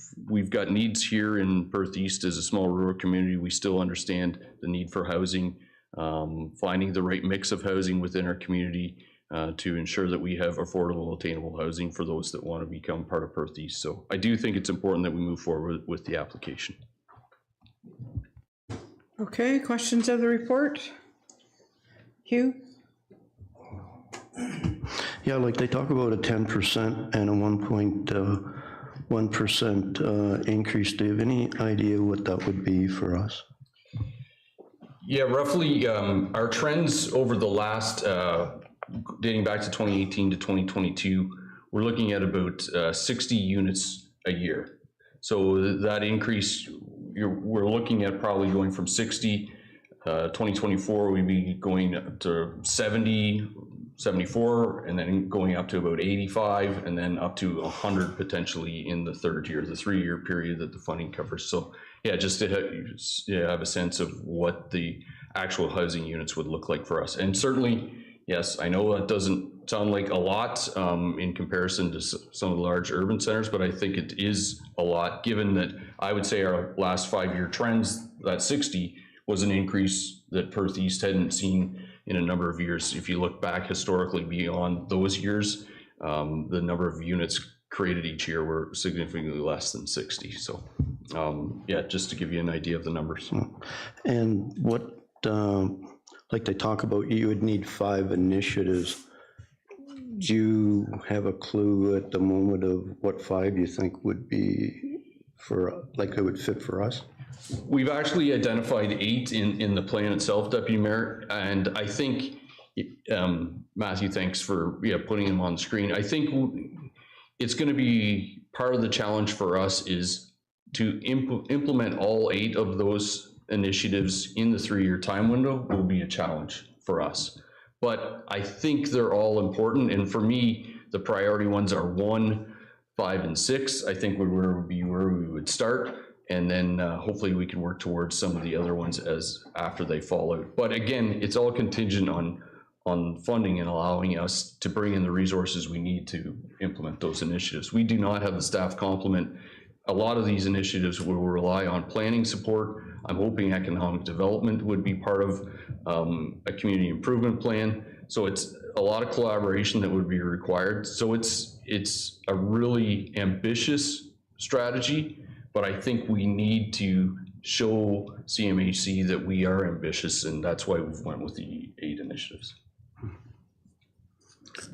got needs here in Perth East as a small rural community. We still understand the need for housing, finding the right mix of housing within our community to ensure that we have affordable, attainable housing for those that want to become part of Perth East. So I do think it's important that we move forward with the application. Okay, questions of the report? Hugh? Yeah, like they talk about a 10% and a 1.1% increase. Do you have any idea what that would be for us? Yeah, roughly our trends over the last, dating back to 2018 to 2022, we're looking at about 60 units a year. So that increase, we're looking at probably going from 60, 2024, we'd be going up to 70, 74, and then going up to about 85, and then up to 100 potentially in the third year, the 3-year period that the funding covers. So yeah, just to have a sense of what the actual housing units would look like for us. And certainly, yes, I know that doesn't sound like a lot in comparison to some of the large urban centers, but I think it is a lot, given that I would say our last 5-year trends, that 60 was an increase that Perth East hadn't seen in a number of years. If you look back historically beyond those years, the number of units created each year were significantly less than 60. So yeah, just to give you an idea of the numbers. And what, like they talk about, you would need 5 initiatives. Do you have a clue at the moment of what 5 you think would be for, like it would fit for us? We've actually identified 8 in the plan itself, Deputy Mayor, and I think, Matthew, thanks for putting them on the screen. I think it's going to be part of the challenge for us is to implement all 8 of those initiatives in the 3-year time window will be a challenge for us. But I think they're all important, and for me, the priority ones are 1, 5, and 6. I think would be where we would start. And then hopefully we can work towards some of the other ones as after they fall out. But again, it's all contingent on funding and allowing us to bring in the resources we need to implement those initiatives. We do not have the staff complement. A lot of these initiatives will rely on planning support. I'm hoping economic development would be part of a community improvement plan. So it's a lot of collaboration that would be required. So it's a really ambitious strategy. But I think we need to show CMHC that we are ambitious, and that's why we've went with the 8 initiatives.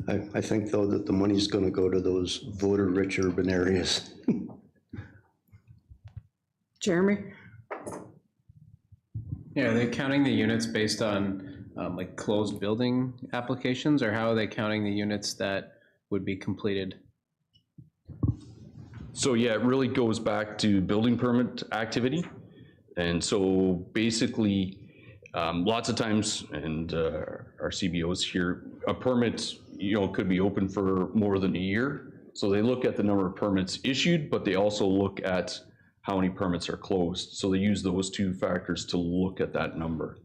I think, though, that the money's going to go to those voter-rich urban areas. Jeremy? Yeah, are they counting the units based on like closed building applications, or how are they counting the units that would be completed? So yeah, it really goes back to building permit activity. And so basically, lots of times, and our CBOs here, a permit, could be open for more than a year. So they look at the number of permits issued, but they also look at how many permits are closed. So they use those 2 factors to look at that number.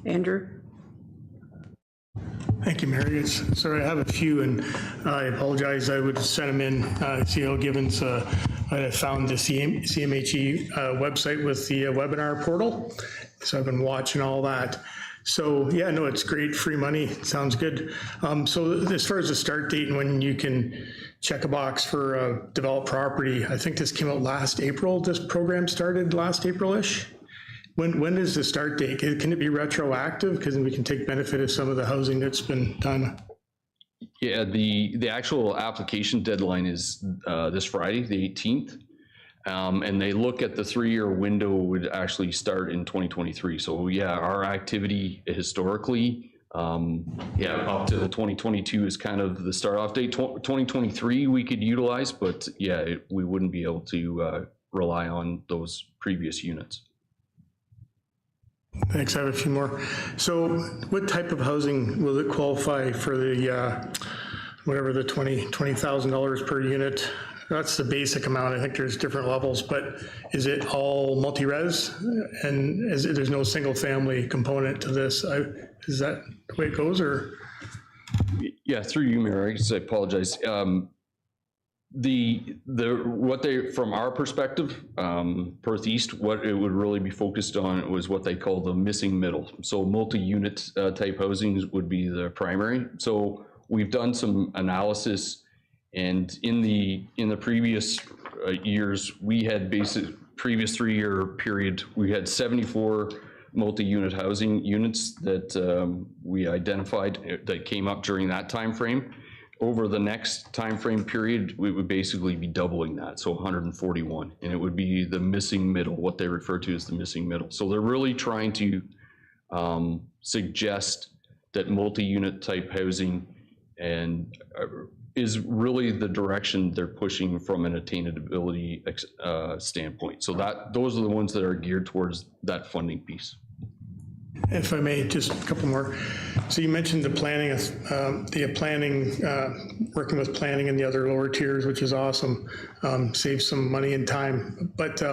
Andrew? Thank you, Mary. Sorry, I have a few, and I apologize. I would send them in. C.L. Gibbons, I found the CMHE website with the webinar portal, so I've been watching all that. So yeah, no, it's great. Free money. Sounds good. So as far as the start date and when you can check a box for developed property, I think this came out last April. This program started last April-ish. When is the start date? Can it be retroactive? Because then we can take benefit of some of the housing that's been done. Yeah, the actual application deadline is this Friday, the 18th. And they look at the 3-year window would actually start in 2023. So yeah, our activity historically, up to 2022 is kind of the start off date. 2023 we could utilize, but yeah, we wouldn't be able to rely on those previous units. Thanks, I have a few more. So what type of housing will it qualify for the, whatever the $20,000 per unit? That's the basic amount. I think there's different levels, but is it all multi-res? And there's no single family component to this? Is that the way it goes, or? Yeah, through you, Mary, I apologize. What they, from our perspective, Perth East, what it would really be focused on was what they call the missing middle. So multi-unit type housing would be the primary. So we've done some analysis, and in the previous years, we had previous 3-year period, we had 74 multi-unit housing units that we identified that came up during that time frame. Over the next time frame period, we would basically be doubling that, so 141, and it would be the missing middle, what they refer to as the missing middle. So they're really trying to suggest that multi-unit type housing and is really the direction they're pushing from an attainability standpoint. So those are the ones that are geared towards that funding piece. If I may, just a couple more. So you mentioned the planning, working with planning in the other lower tiers, which is awesome, saves some money and time. But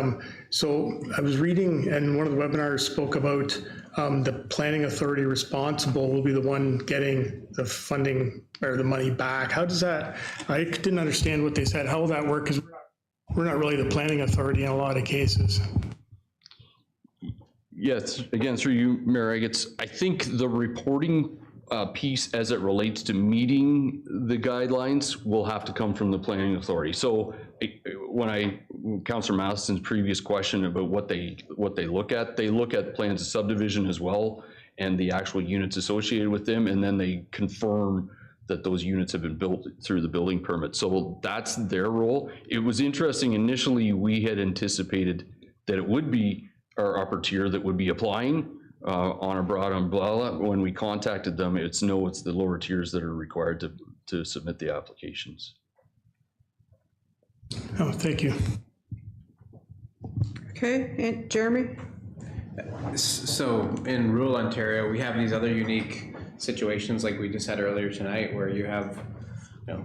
so I was reading, and one of the webinars spoke about the planning authority responsible will be the one getting the funding or the money back. How does that, I didn't understand what they said. How will that work? Because we're not really the planning authority in a lot of cases. Yes, again, through you, Mayor Agates, I think the reporting piece as it relates to meeting the guidelines will have to come from the planning authority. So when Councillor Matheson's previous question about what they look at plans of subdivision as well and the actual units associated with them, and then they confirm that those units have been built through the building permit. So that's their role. It was interesting, initially we had anticipated that it would be our upper tier that would be applying on a broad umbrella. When we contacted them, it's the lower tiers that are required to submit the applications. Oh, thank you. Okay, and Jeremy? So in rural Ontario, we have these other unique situations like we just had earlier tonight where you have,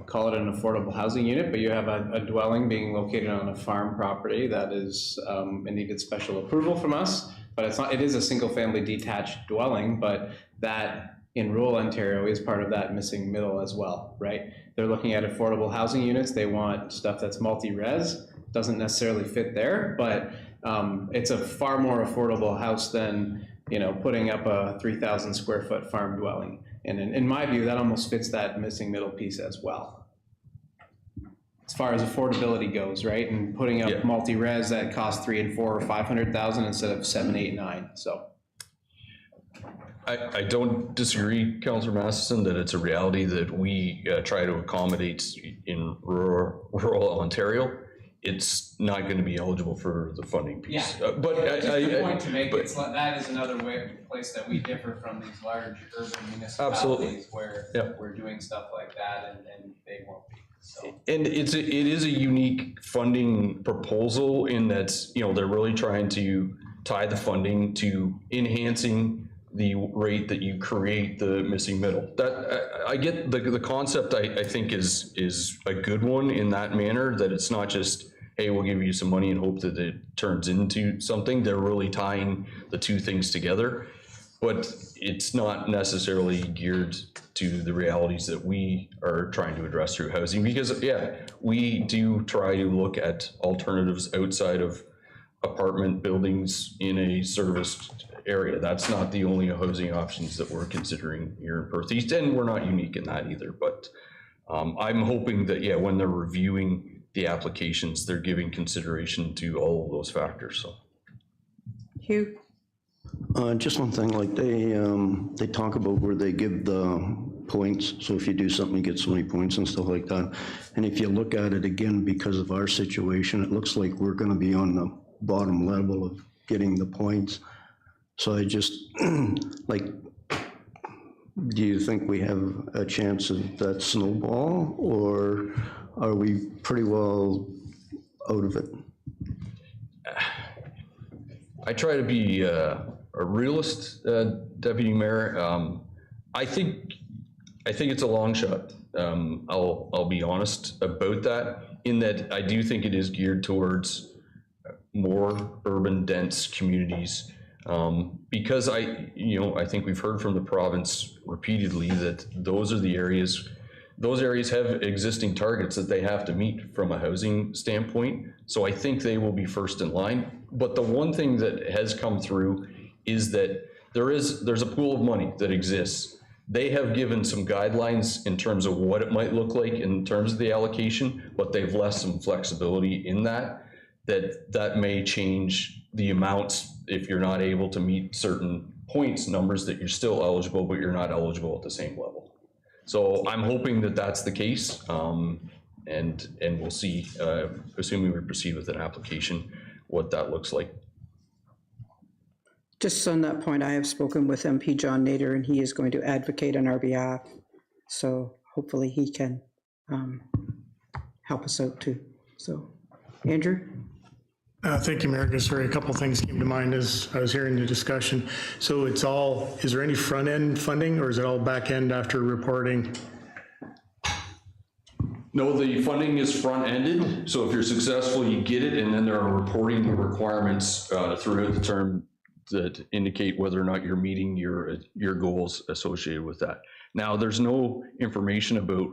call it an affordable housing unit, but you have a dwelling being located on a farm property that is it needed special approval from us, but it is a single family detached dwelling, but that in rural Ontario is part of that missing middle as well, right? They're looking at affordable housing units. They want stuff that's multi-res, doesn't necessarily fit there, but it's a far more affordable house than putting up a 3,000 square foot farm dwelling. And in my view, that almost fits that missing middle piece as well, as far as affordability goes, right? And putting up multi-res that costs $300,000 and $400,000 or $500,000 instead of $700,000, $800,000, $900,000. So I don't disagree, Councillor Matheson, that it's a reality that we try to accommodate in rural Ontario. It's not going to be eligible for the funding piece. Yeah, but just the point to make, that is another place that we differ from these large urban municipalities where we're doing stuff like that and they won't be. So. And it is a unique funding proposal in that they're really trying to tie the funding to enhancing the rate that you create the missing middle. That I get the concept. I think is a good one in that manner, that it's not just, hey, we'll give you some money and hope that it turns into something. They're really tying the two things together, but it's not necessarily geared to the realities that we are trying to address through housing, because we do try to look at alternatives outside of apartment buildings in a serviced area. That's not the only housing options that we're considering here in Perth East, and we're not unique in that either. But I'm hoping that when they're reviewing the applications, they're giving consideration to all of those factors. So, Hugh? Just one thing, like they talk about where they give the points. So if you do something, you get so many points and stuff like that. And if you look at it again, because of our situation, it looks like we're going to be on the bottom level of getting the points. So I just do you think we have a chance of that snowball, or are we pretty well out of it? I try to be a realist, Deputy Mayor. I think it's a long shot. I'll be honest about that, in that I do think it is geared towards more urban dense communities. Because I think we've heard from the province repeatedly that those areas have existing targets that they have to meet from a housing standpoint. So I think they will be first in line. But the one thing that has come through is that there's a pool of money that exists. They have given some guidelines in terms of what it might look like in terms of the allocation, but they've left some flexibility in that may change the amounts if you're not able to meet certain points numbers, that you're still eligible, but you're not eligible at the same level. So I'm hoping that that's the case, and we'll see, assuming we proceed with an application, what that looks like. Just on that point, I have spoken with MP John Nader, and he is going to advocate on our behalf. So hopefully he can help us out too. So, Andrew? Thank you, Mayor. Sorry, a couple things came to mind as I was hearing the discussion. So it's all, is there any front-end funding or is it all back-end after reporting? No, the funding is front-ended, so if you're successful, you get it, and then there are reporting requirements throughout the term that indicate whether or not you're meeting your goals associated with that. Now, there's no information about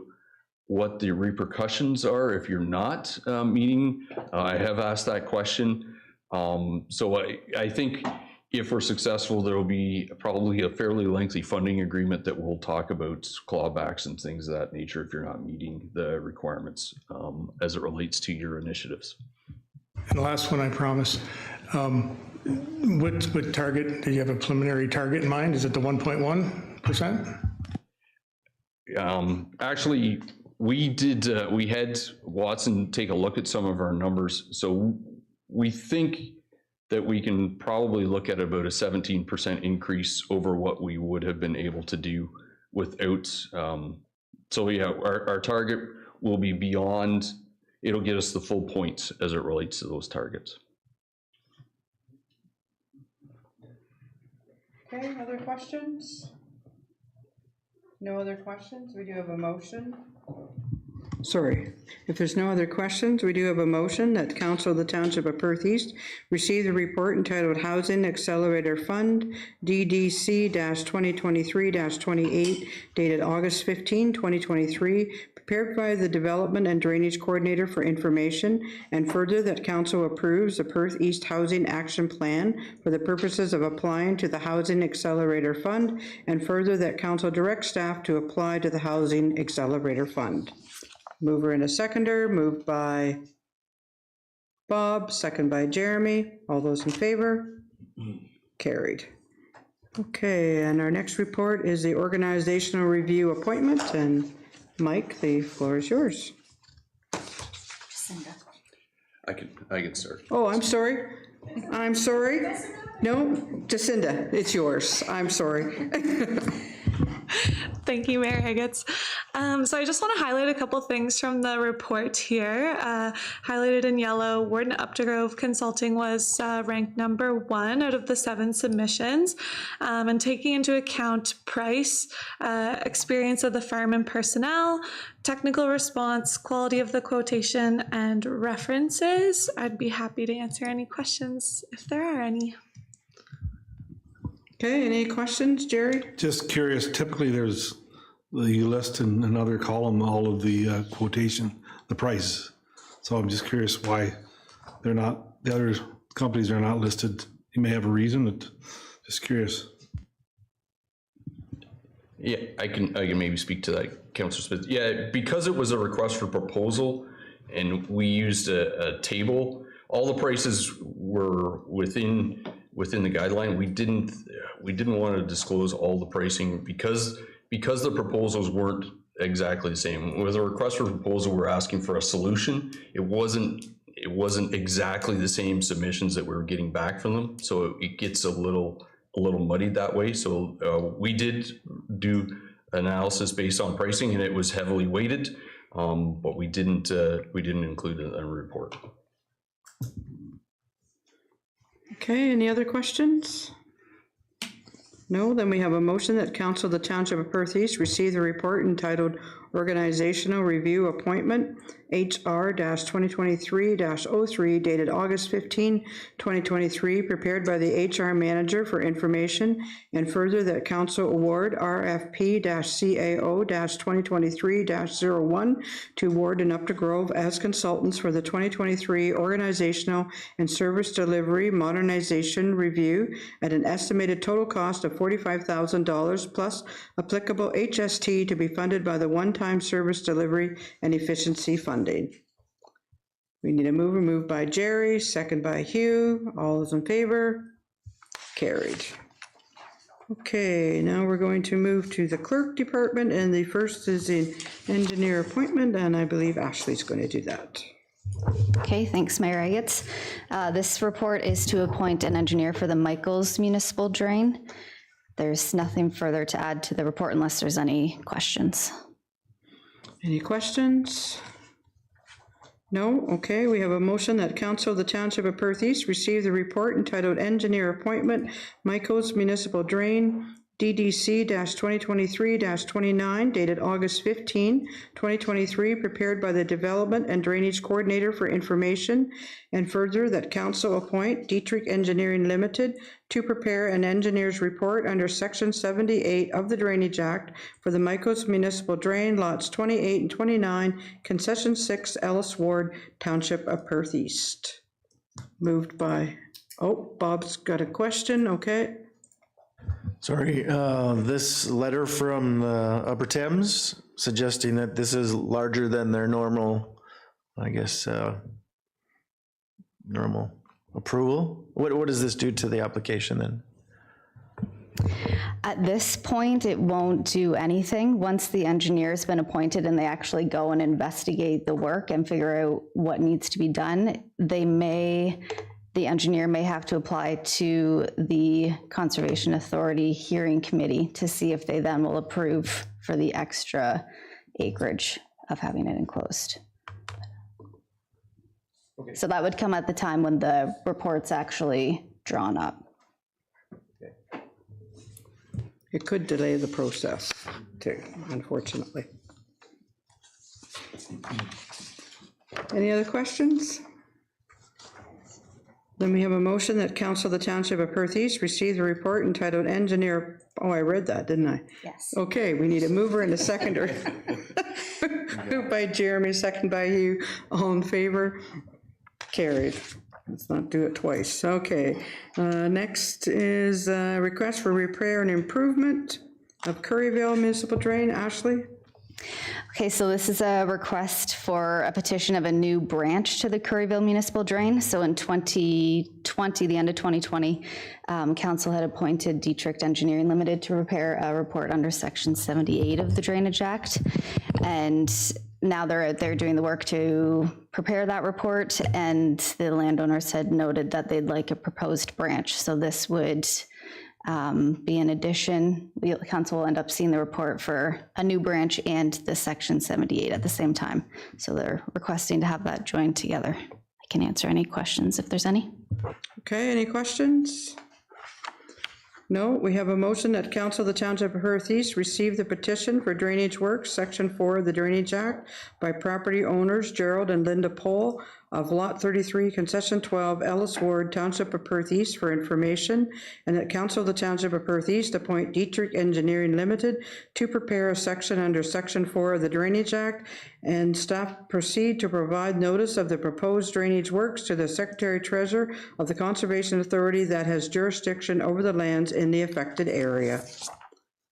what the repercussions are if you're not meeting. I have asked that question. So I think if we're successful, there will be probably a fairly lengthy funding agreement that will talk about clawbacks and things of that nature if you're not meeting the requirements as it relates to your initiatives. And the last one, I promise. What target, do you have a preliminary target in mind? Is it the 1.1%? Actually, we had Watson take a look at some of our numbers. So we think that we can probably look at about a 17% increase over what we would have been able to do without. So yeah, our target will be beyond, it'll get us the full points as it relates to those targets. Okay, other questions? No other questions? We do have a motion. Sorry, if there's no other questions, we do have a motion that Council of the Township of Perth East receive the report entitled Housing Accelerator Fund, DDC-2023-28, dated August 15, 2023, prepared by the Development and Drainage Coordinator for information, and further that Council approves the Perth East Housing Action Plan for the purposes of applying to the Housing Accelerator Fund, and further that Council directs staff to apply to the Housing Accelerator Fund. Mover and a seconder, moved by Bob, second by Jeremy. All those in favor? Carried. Okay, and our next report is the organizational review appointment, and Mike, the floor is yours. I can start. Oh, I'm sorry. I'm sorry. No, Jacinda, it's yours. I'm sorry. Thank you, Mayor Higgins. So I just want to highlight a couple things from the report here. Highlighted in yellow, Warden Updegrove Consulting was ranked number 1 out of the 7 submissions. And taking into account price, experience of the firm and personnel, technical response, quality of the quotation, and references, I'd be happy to answer any questions if there are any. Okay, any questions, Jerry? Just curious, typically you list in another column all of the quotation, the price. So I'm just curious why they're not, the other companies are not listed. You may have a reason, but just curious. Yeah, I can maybe speak to that, Councillor Smith. Yeah, because it was a request for proposal and we used a table, all the prices were within the guideline. We didn't want to disclose all the pricing because the proposals weren't exactly the same. With a request for proposal, we're asking for a solution. It wasn't exactly the same submissions that we were getting back from them. So it gets a little muddied that way. So we did do analysis based on pricing, and it was heavily weighted, but we didn't include it in the report. Okay, any other questions? No, then we have a motion that Council of the Township of Perth East receive the report entitled Organizational Review Appointment, HR-2023-03, dated August 15, 2023, prepared by the HR Manager for information, and further that Council award RFP-CAO-2023-01 to Warden Updegrove as consultants for the 2023 Organizational and Service Delivery Modernization Review at an estimated total cost of $45,000 plus applicable HST to be funded by the one-time service delivery and efficiency funding. We need a mover, moved by Jerry, second by Hugh. All those in favor? Carried. Okay, now we're going to move to the clerk department, and the first is the engineer appointment, and I believe Ashley's going to do that. Okay, thanks, Mayor Higgins. This report is to appoint an engineer for the Michaels Municipal Drain. There's nothing further to add to the report unless there's any questions. Any questions? No? Okay, we have a motion that Council of the Township of Perth East receive the report entitled Engineer Appointment, Michael's Municipal Drain, DDC-2023-29, dated August 15, 2023, prepared by the Development and Drainage Coordinator for information, and further that Council appoint Dietrich Engineering Limited to prepare an engineer's report under Section 78 of the Drainage Act for the Michael's Municipal Drain, lots 28 and 29, Concession 6, Ellis Ward, Township of Perth East. Moved by, oh, Bob's got a question, okay. Sorry, this letter from the Upper Thames suggesting that this is larger than their normal, I guess, normal approval. What does this do to the application then? At this point, it won't do anything. Once the engineer's been appointed and they actually go and investigate the work and figure out what needs to be done, the engineer may have to apply to the Conservation Authority Hearing Committee to see if they then will approve for the extra acreage of having it enclosed. Okay. So that would come at the time when the report's actually drawn up. It could delay the process, too, unfortunately. Any other questions? Then we have a motion that Council of the Township of Perth East receive the report entitled Engineer, oh, I read that, didn't I? Yes. Okay, we need a mover and a seconder. Moved by Jeremy, second by Hugh. All in favor? Carried. Let's not do it twice. Okay. Next is a request for repair and improvement of Curryville Municipal Drain. Ashley? Okay, so this is a request for a petition of a new branch to the Curryville Municipal Drain. So in 2020, the end of 2020, Council had appointed Dietrich Engineering Limited to prepare a report under Section 78 of the Drainage Act. And now they're doing the work to prepare that report, and the landowners had noted that they'd like a proposed branch. So this would be an addition. The council will end up seeing the report for a new branch and the Section 78 at the same time. So they're requesting to have that joined together. I can answer any questions if there's any. Okay, any questions? No, we have a motion that Council of the Township of Perth East receive the petition for drainage work, Section 4 of the Drainage Act, by property owners Gerald and Linda Pohl of Lot 33, Concession 12, Ellis Ward, Township of Perth East for information, and that Council of the Township of Perth East appoint Dietrich Engineering Limited to prepare a section under Section 4 of the Drainage Act, and staff proceed to provide notice of the proposed drainage works to the Secretary-Treasurer of the Conservation Authority that has jurisdiction over the lands in the affected area.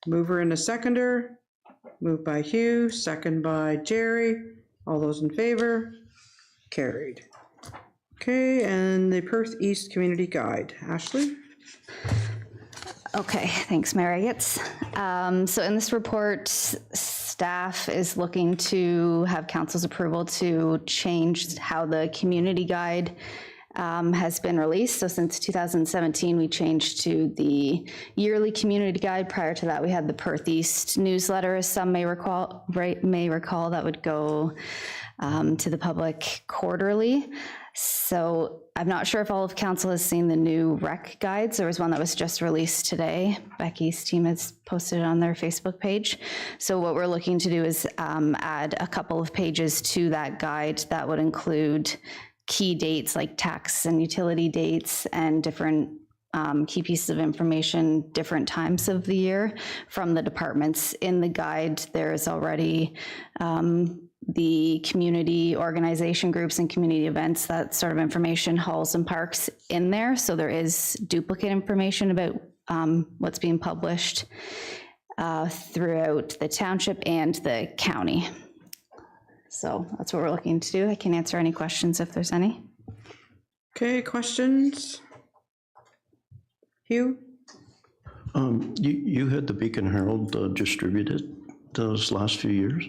Mover and a seconder. Moved by Hugh, second by Jerry. All those in favor? Carried. Okay, and the Perth East Community Guide. Ashley? Okay, thanks, Mayor Agates. So in this report, staff is looking to have council's approval to change how the community guide has been released. So since 2017, we changed to the yearly community guide. Prior to that, we had the Perth East newsletter, as some may recall, that would go to the public quarterly. So I'm not sure if all of council has seen the new rec guides. There was one that was just released today. Becky's team has posted it on their Facebook page. So what we're looking to do is add a couple of pages to that guide that would include key dates like tax and utility dates and different key pieces of information, different times of the year from the departments. In the guide, there is already the community organization groups and community events, that sort of information, halls and parks in there. So there is duplicate information about what's being published throughout the township and the county. So that's what we're looking to do. I can answer any questions if there's any. Okay, questions? Hugh? You had the Beacon Herald distributed those last few years?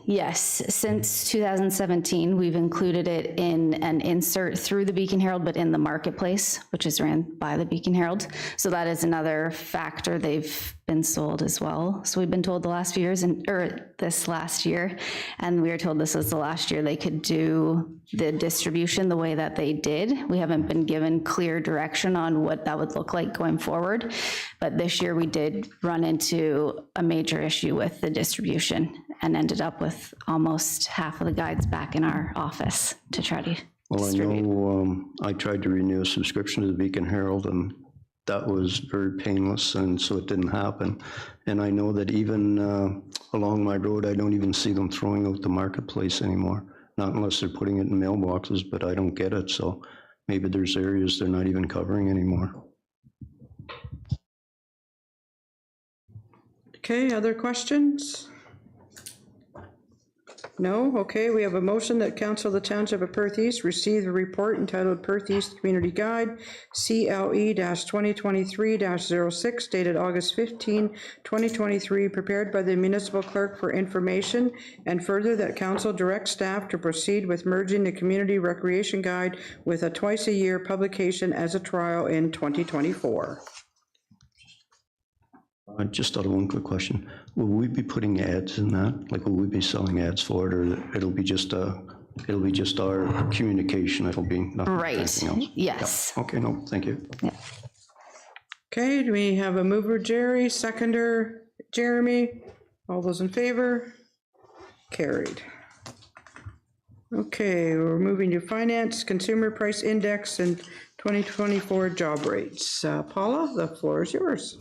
Yes, since 2017, we've included it in an insert through the Beacon Herald, but in the marketplace, which is ran by the Beacon Herald. So that is another factor. They've been sold as well. So we've been told the last few years, or this last year, and we were told this was the last year they could do the distribution the way that they did. We haven't been given clear direction on what that would look like going forward. But this year we did run into a major issue with the distribution and ended up with almost half of the guides back in our office to try to Well, I distribute. know I tried to renew a subscription to the Beacon Herald, and that was very painless, and so it didn't happen. And I know that even along my road, I don't even see them throwing out the marketplace anymore, not unless they're putting it in mailboxes, but I don't get it. So maybe there's areas they're not even covering anymore. Okay, other questions? No? Okay, we have a motion that Council of the Township of Perth East receive the report entitled Perth East Community Guide, CLE-2023-06, dated August 15, 2023, prepared by the municipal clerk for information, and further that council direct staff to proceed with merging the Community Recreation Guide with a twice-a-year publication as a trial in 2024. I just thought of one quick question. Will we be putting ads in that? Like, will we be selling ads for it, or it'll be just our communication? It'll be nothing, Right, anything else? yes. Yeah. Okay, no, thank you. Okay, do we have a mover, Jerry, seconder, Jeremy? All those in favor? Carried. Okay, we're moving to finance, consumer price index, and 2024 job rates. Paula, the floor is yours.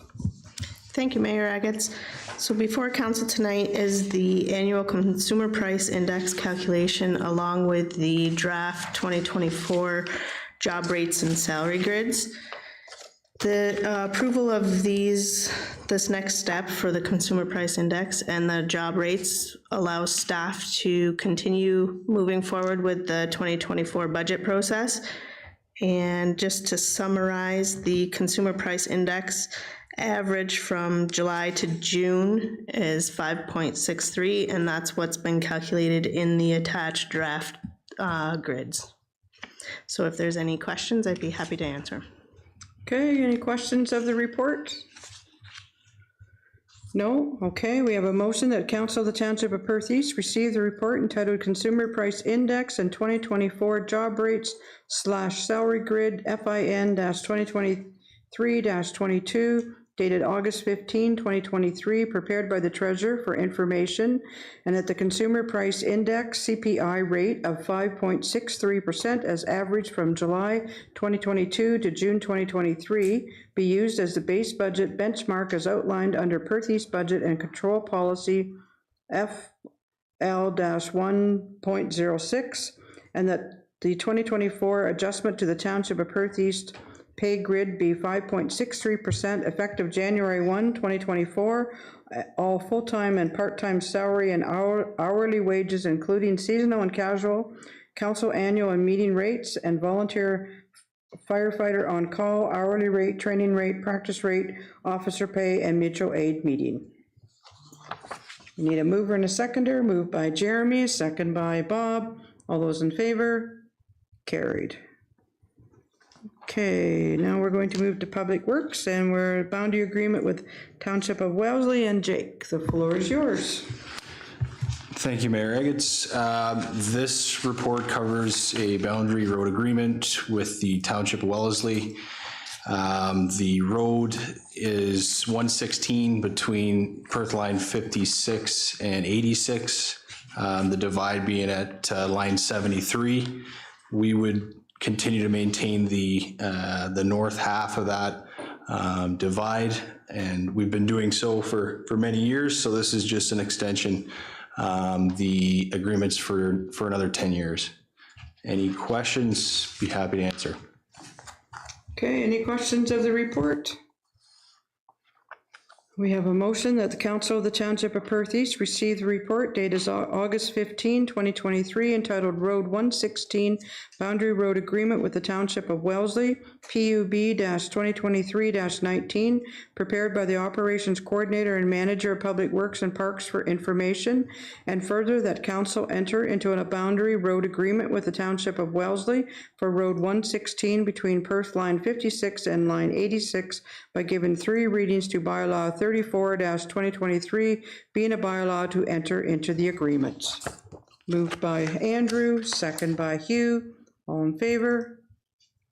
Thank you, Mayor Agates. So before council tonight is the annual consumer price index calculation along with the draft 2024 job rates and salary grids. The approval of this next step for the consumer price index and the job rates allows staff to continue moving forward with the 2024 budget process. And just to summarize, the consumer price index average from July to June is 5.63, and that's what's been calculated in the attached draft grids. So if there's any questions, I'd be happy to answer. Okay, any questions of the report? No? Okay, we have a motion that Council of the Township of Perth East receive the report entitled Consumer Price Index and 2024 Job Rates / Salary Grid FIN-2023-22, dated August 15, 2023, prepared by the Treasurer for information, and that the Consumer Price Index CPI rate of 5.63% as averaged from July 2022 to June 2023 be used as the base budget benchmark as outlined under Perth East Budget and Control Policy FL-1.06, and that the 2024 adjustment to the Township of Perth East pay grid be 5.63% effective January 1, 2024. All full-time and part-time salary and hourly wages, including seasonal and casual, council annual and meeting rates, and volunteer firefighter on call, hourly rate, training rate, practice rate, officer pay, and mutual aid meeting. We need a mover and a seconder. Moved by Jeremy, second by Bob. All those in favor? Carried. Okay, now we're going to move to Public Works, and we're boundary agreement with Township of Wellesley, and Jake, the floor is yours. Thank you, Mayor Agates. This report covers a boundary road agreement with the Township of Wellesley. The road is 116 between Perth line 56 and 86, the divide being at line 73. We would continue to maintain the north half of that divide, and we've been doing so for many years, so this is just an extension. The agreement's for another 10 years. Any questions? Be happy to answer. Okay, any questions of the report? We have a motion that the Council of the Township of Perth East receive the report dated August 15, 2023, entitled Road 116 Boundary Road Agreement with the Township of Wellesley, PUB-2023-19, prepared by the Operations Coordinator and Manager of Public Works and Parks for information, and further that Council enter into a boundary road agreement with the Township of Wellesley for Road 116 between Perth Line 56 and Line 86 by giving 3 readings to bylaw 34-2023, being a bylaw to enter into the agreement. Moved by Andrew, second by Hugh. All in favor?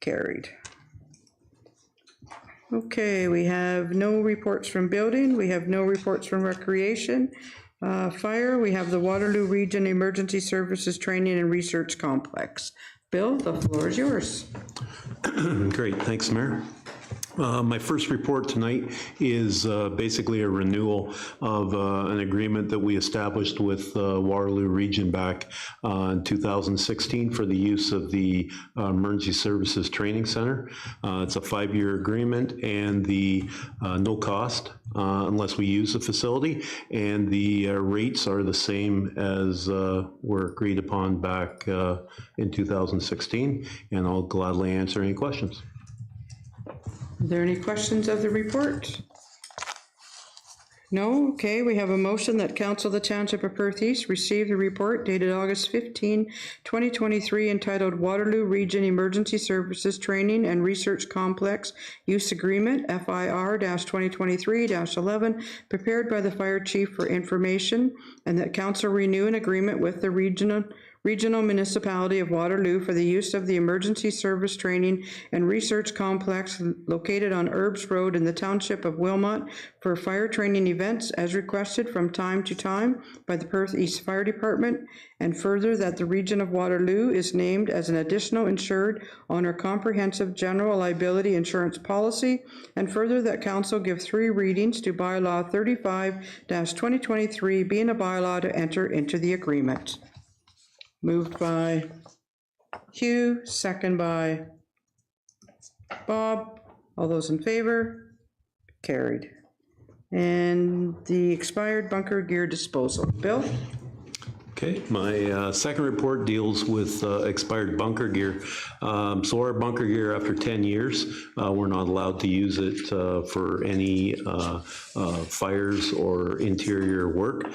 Carried. Okay, we have no reports from building. We have no reports from recreation. Fire, we have the Waterloo Region Emergency Services Training and Research Complex. Bill, the floor is yours. Great, thanks, Mayor. My first report tonight is basically a renewal of an agreement that we established with Waterloo Region back in 2016 for the use of the Emergency Services Training Center. It's a 5-year agreement and the no cost unless we use the facility, and the rates are the same as were agreed upon back in 2016, and I'll gladly answer any questions. Are there any questions of the report? No? Okay, we have a motion that Council of the Township of Perth East receive the report dated August 15, 2023, entitled Waterloo Region Emergency Services Training and Research Complex Use Agreement, FIR-2023-11, prepared by the Fire Chief for information, and that Council renew an agreement with the Regional Municipality of Waterloo for the use of the Emergency Service Training and Research Complex located on Herbs Road in the Township of Wilmot for fire training events as requested from time to time by the Perth East Fire Department, and further that the Region of Waterloo is named as an additional insured on our comprehensive general liability insurance policy, and further that Council give 3 readings to bylaw 35-2023, being a bylaw to enter into the agreement. Moved by Hugh, second by Bob. All those in favor? Carried. And the expired bunker gear disposal. Bill? Okay, my second report deals with expired bunker gear. So our bunker gear, after 10 years, we're not allowed to use it for any fires or interior work.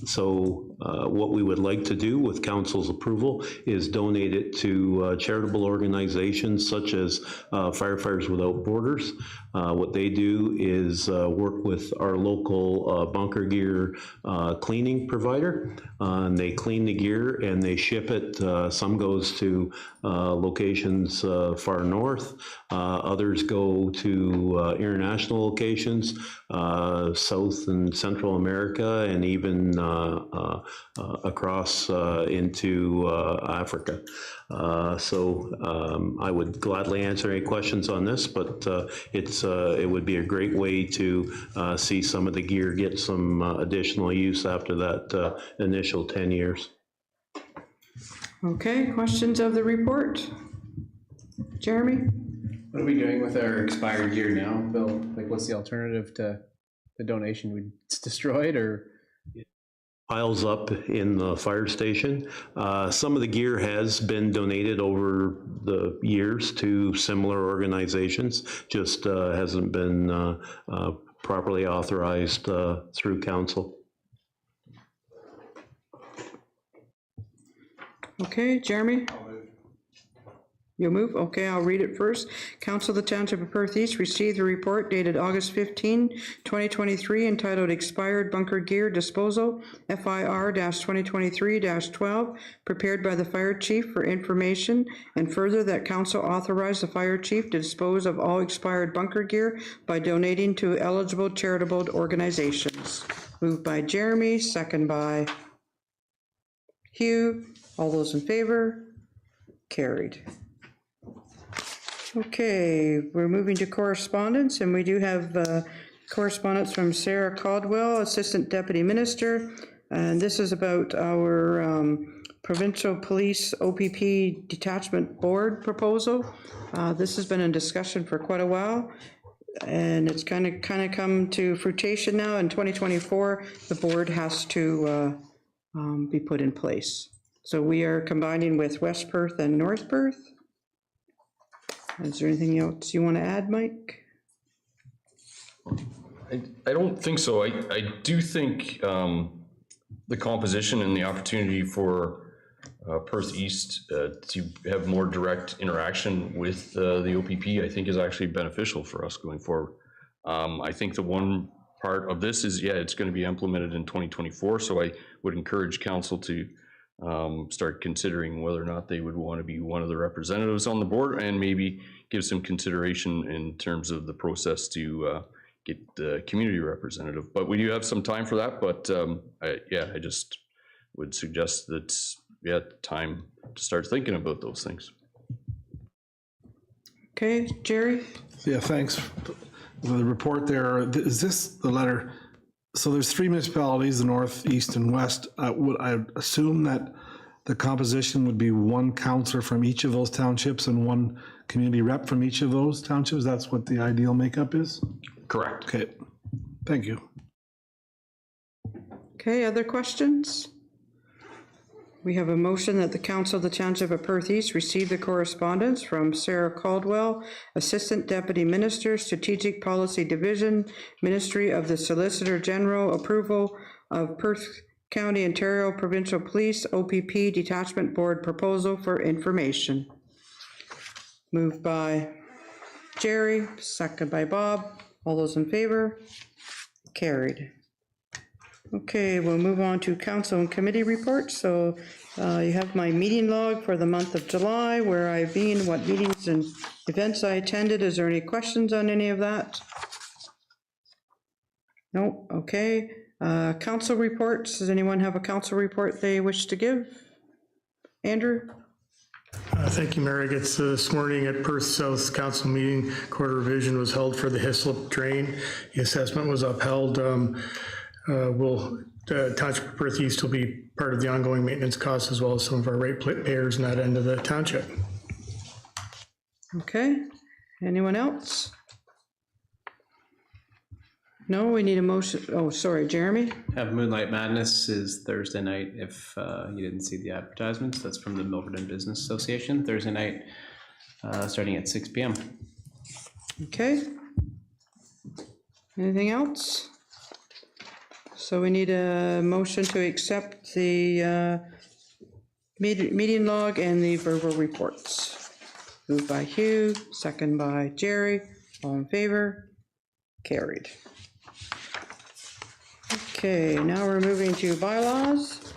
So what we would like to do with council's approval is donate it to charitable organizations such as Firefighters Without Borders. What they do is work with our local bunker gear cleaning provider. They clean the gear and they ship it. Some goes to locations far north. Others go to international locations, South and Central America, and even across into Africa. So I would gladly answer any questions on this, but it would be a great way to see some of the gear get some additional use after that initial 10 years. Okay, questions of the report? Jeremy? What are we doing with our expired gear now, Bill? Like, what's the alternative to the donation? We just destroy it, or? Piles up in the fire station. Some of the gear has been donated over the years to similar organizations, just hasn't been properly authorized through council. Okay, Jeremy? You'll move? Okay, I'll read it first. Council of the Township of Perth East received a report dated August 15, 2023, entitled Expired Bunker Gear Disposal, FIR-2023-12, prepared by the Fire Chief for information, and further that Council authorized the Fire Chief to dispose of all expired bunker gear by donating to eligible charitable organizations. Moved by Jeremy, second by Hugh. All those in favor? Carried. Okay, we're moving to correspondence, and we do have correspondence from Sarah Caldwell, Assistant Deputy Minister, and this is about our Provincial Police OPP Detachment Board proposal. This has been in discussion for quite a while. and it's kind of come to fruition now. In 2024, the board has to be put in place. So we are combining with West Perth and North Perth. Is there anything else you want to add, Mike? I don't think so. I do think the composition and the opportunity for Perth East to have more direct interaction with the OPP, I think is actually beneficial for us going forward. I think the one part of this is, yeah, it's going to be implemented in 2024, so I would encourage council to start considering whether or not they would want to be one of the representatives on the board, and maybe give some consideration in terms of the process to get the community representative. But we do have some time for that, but I just would suggest that, yeah, time to start thinking about those things. Okay, Jerry? Yeah, thanks. The report there, is this the letter? So there's 3 municipalities, the north, east, and west. Would I assume that the composition would be 1 counselor from each of those townships and 1 community rep from each of those townships? That's what the ideal makeup is? Correct. Okay, thank you. Okay, other questions? We have a motion that the Council of the Township of Perth East receive the correspondence from Sarah Caldwell, Assistant Deputy Minister, Strategic Policy Division, Ministry of the Solicitor General, approval of Perth County, Ontario Provincial Police, OPP Detachment Board proposal for information. Moved by Jerry, second by Bob. All those in favor? Carried. Okay, we'll move on to council and committee reports. So you have my meeting log for the month of July, where I've been, what meetings and events I attended. Is there any questions on any of that? No, okay. Council reports. Does anyone have a council report they wish to give? Andrew? Thank you, Mayor. This morning at Perth South Council meeting, quarter revision was held for the Hislop drain. The assessment was upheld. Township of Perth East will be part of the ongoing maintenance costs, as well as some of our rate payers in that end of the township. Okay, anyone else? No, we need a motion. Oh, sorry, Jeremy? Have Moonlight Madness is Thursday night. If you didn't see the advertisements, that's from the Milverton Business Association, Thursday night, starting at 6 p.m. Okay. Anything else? So we need a motion to accept the meeting log and the verbal reports. Moved by Hugh, second by Jerry. All in favor? Carried. Okay, now we're moving to bylaws.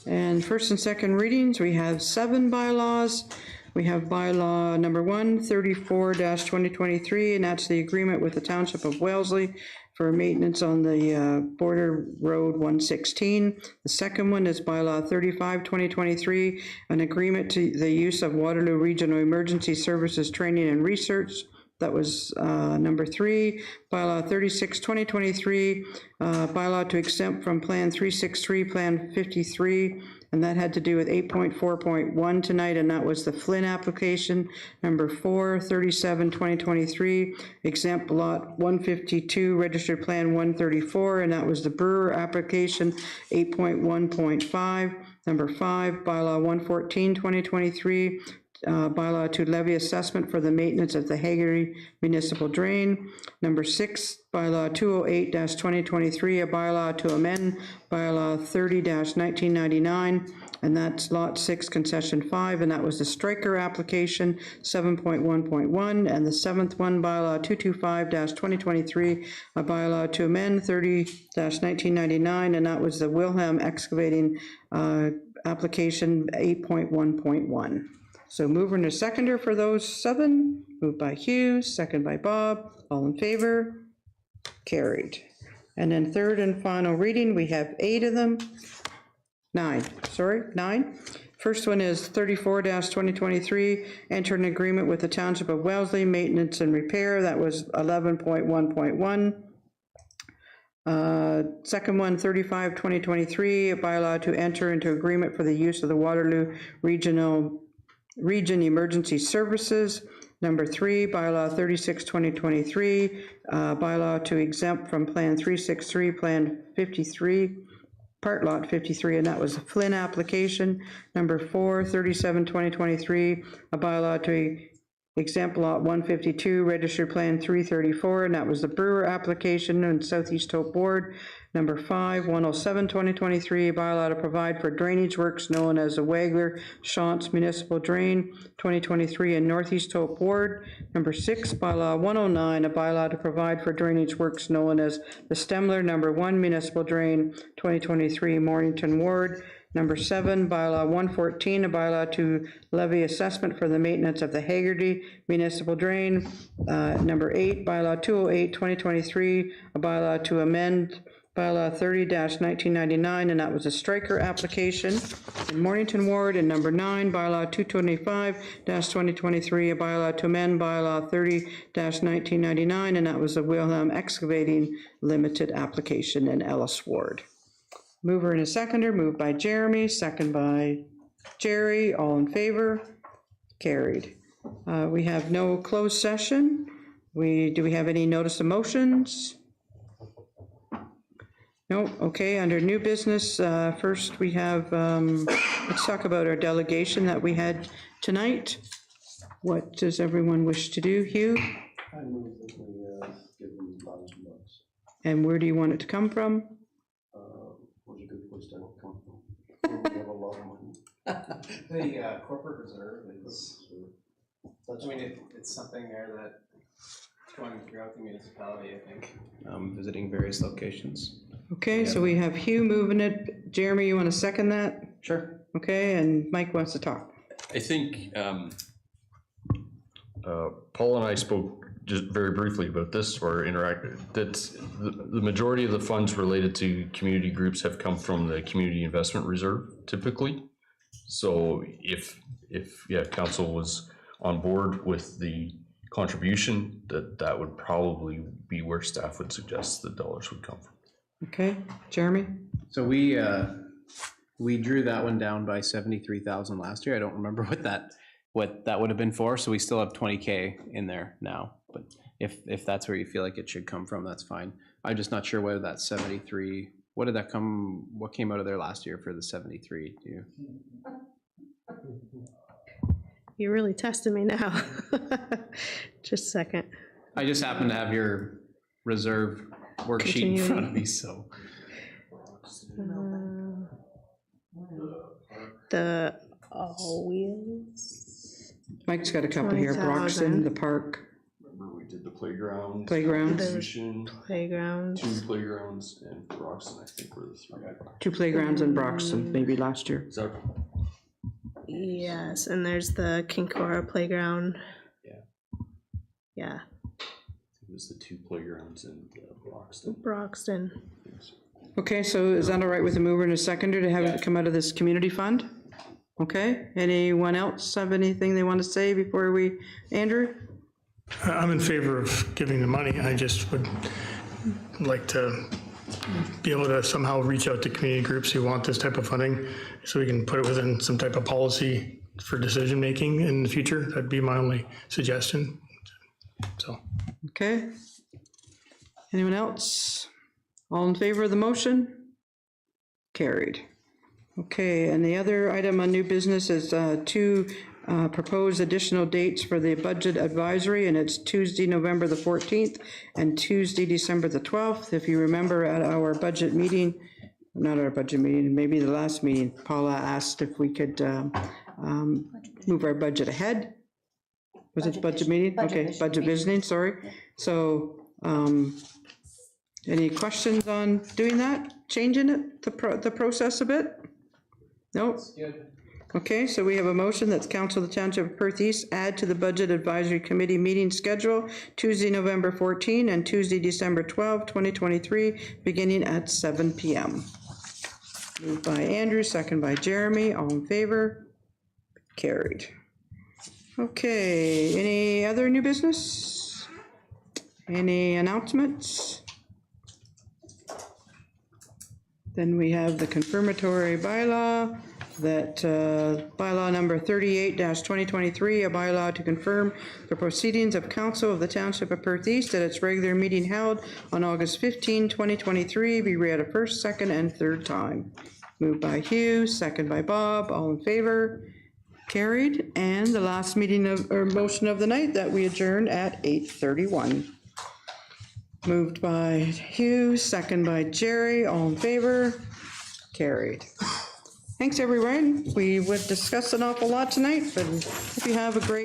And first and second readings, we have 7 bylaws. We have bylaw number 1, 34-2023, and that's the agreement with the Township of Wellesley for maintenance on the border road 116. The second one is bylaw 35-2023, an agreement to the use of Waterloo Regional Emergency Services Training and Research. That was number 3. Bylaw 36-2023, bylaw to exempt from Plan 363, Plan 53, and that had to do with 8.4.1 tonight, and that was the Flynn application. Number 4, 37-2023, exempt lot 152, registered plan 134, and that was the Brewer application, 8.1.5. Number 5, bylaw 114-2023, bylaw to levy assessment for the maintenance of the Hagerty Municipal Drain. Number 6, bylaw 208-2023, a bylaw to amend bylaw 30-1999, and that's lot 6, concession 5, and that was the Stryker application, 7.1.1, and the 7th one, bylaw 225-2023, a bylaw to amend 30-1999, and that was the Wilhelm Excavating application, 8.1.1. So mover and a seconder for those 7, moved by Hugh, second by Bob, all in favor, carried. And then third and final reading, we have 8 of them, 9. First one is 34-2023, enter an agreement with the Township of Wellesley, maintenance and repair, that was 11.1.1. Second one, 35-2023, a bylaw to enter into agreement for the use of the Waterloo Region Emergency Services. Number 3, bylaw 36, 2023, bylaw to exempt from Plan 363, Plan 53, Part Lot 53, and that was a Flynn application. Number 4, 37, 2023, a bylaw to exempt Lot 152, Registered Plan 334, and that was the Brewer application in Southeast Hope Ward. Number 5, 107, 2023, a bylaw to provide for drainage works known as the Wagler Shantz Municipal Drain 2023 in Northeast Hope Ward. Number 6, bylaw 109, a bylaw to provide for drainage works known as the Stemler Number 1 Municipal Drain 2023 Mornington Ward. Number 7, bylaw 114, a bylaw to levy assessment for the maintenance of the Hagerty Municipal Drain. Number 8, bylaw 208, 2023, a bylaw to amend bylaw 30-1999, and that was a striker application in Mornington Ward. And number 9, bylaw 225-2023, a bylaw to amend bylaw 30-1999, and that was a Wilhelm Excavating Limited application in Ellis Ward. Mover and a seconder, moved by Jeremy, second by Jerry, all in favor, carried. We have no closed session. Do we have any notice of motions? No, okay, under new business, first we have, let's talk about our delegation that we had tonight. What does everyone wish to do? Hugh? I move that we give them $1,000. And where do you want it to come from? Where's a good place to come from? We have a lot of money. The corporate reserve is, I mean, it's something there that's going throughout the municipality, I think, visiting various locations. Okay, so we have Hugh moving it. Jeremy, you want to second that? Sure. Okay, and Mike wants to talk. I think Paul and I spoke just very briefly about this, or interacted, that the majority of the funds related to community groups have come from the Community Investment Reserve typically. So if council was on board with the contribution, that would probably be where staff would suggest the dollars would come from. Okay, Jeremy? So we drew that one down by 73,000 last year. I don't remember what that would have been for, so we still have 20K in there now. But if that's where you feel like it should come from, that's fine. I'm just not sure whether that 73, what came out of there last year for the 73? Do you? You're really testing me now. Just a second. I just happen to have your reserve worksheet in front of me, so. The wheels. Mike's got a couple here. Broxton, the park. Remember we did the playgrounds. Playgrounds. Playgrounds. 2 playgrounds, and Broxton, I think, were the 3. 2 playgrounds in Broxton, maybe last year. Is that? Yes, and there's the Kinkora playground. Yeah. Yeah. It was the 2 playgrounds in Broxton. Broxton. Okay, so is that all right with the mover and a seconder to have it come out of this community fund? Okay, anyone else have anything they want to say before we, Andrew? I'm in favor of giving the money. I just would like to be able to somehow reach out to community groups who want this type of funding so we can put it within some type of policy for decision-making in the future. That'd be my only suggestion. So. Okay. Anyone else? All in favor of the motion? Carried. Okay, and the other item on new business is 2 proposed additional dates for the budget advisory, and it's Tuesday, November the 14th and Tuesday, December the 12th. If you remember at our budget meeting, not our budget meeting, maybe the last meeting, Paula asked if we could move our budget ahead. Was it budget meeting? Okay, budget visiting, sorry. So any questions on doing that, changing it, the process a bit? Nope. Okay, so we have a motion that's Council of the Township of Perth East add to the Budget Advisory Committee meeting schedule Tuesday, November 14 and Tuesday, December 12, 2023, beginning at 7 p.m. Moved by Andrew, second by Jeremy, all in favor? Carried. Okay, any other new business? Any announcements? Then we have the confirmatory bylaw. that bylaw number 38-2023, a bylaw to confirm the proceedings of council of the Township of Perth East at its regular meeting held on August 15, 2023, be read a first, second, and third time. Moved by Hugh, second by Bob, all in favor? Carried. And the last meeting of, or motion of the night, that we adjourn at 8:31. Moved by Hugh, second by Jerry, all in favor? Carried. Thanks, everyone. We would discuss an awful lot tonight, but hope you have a great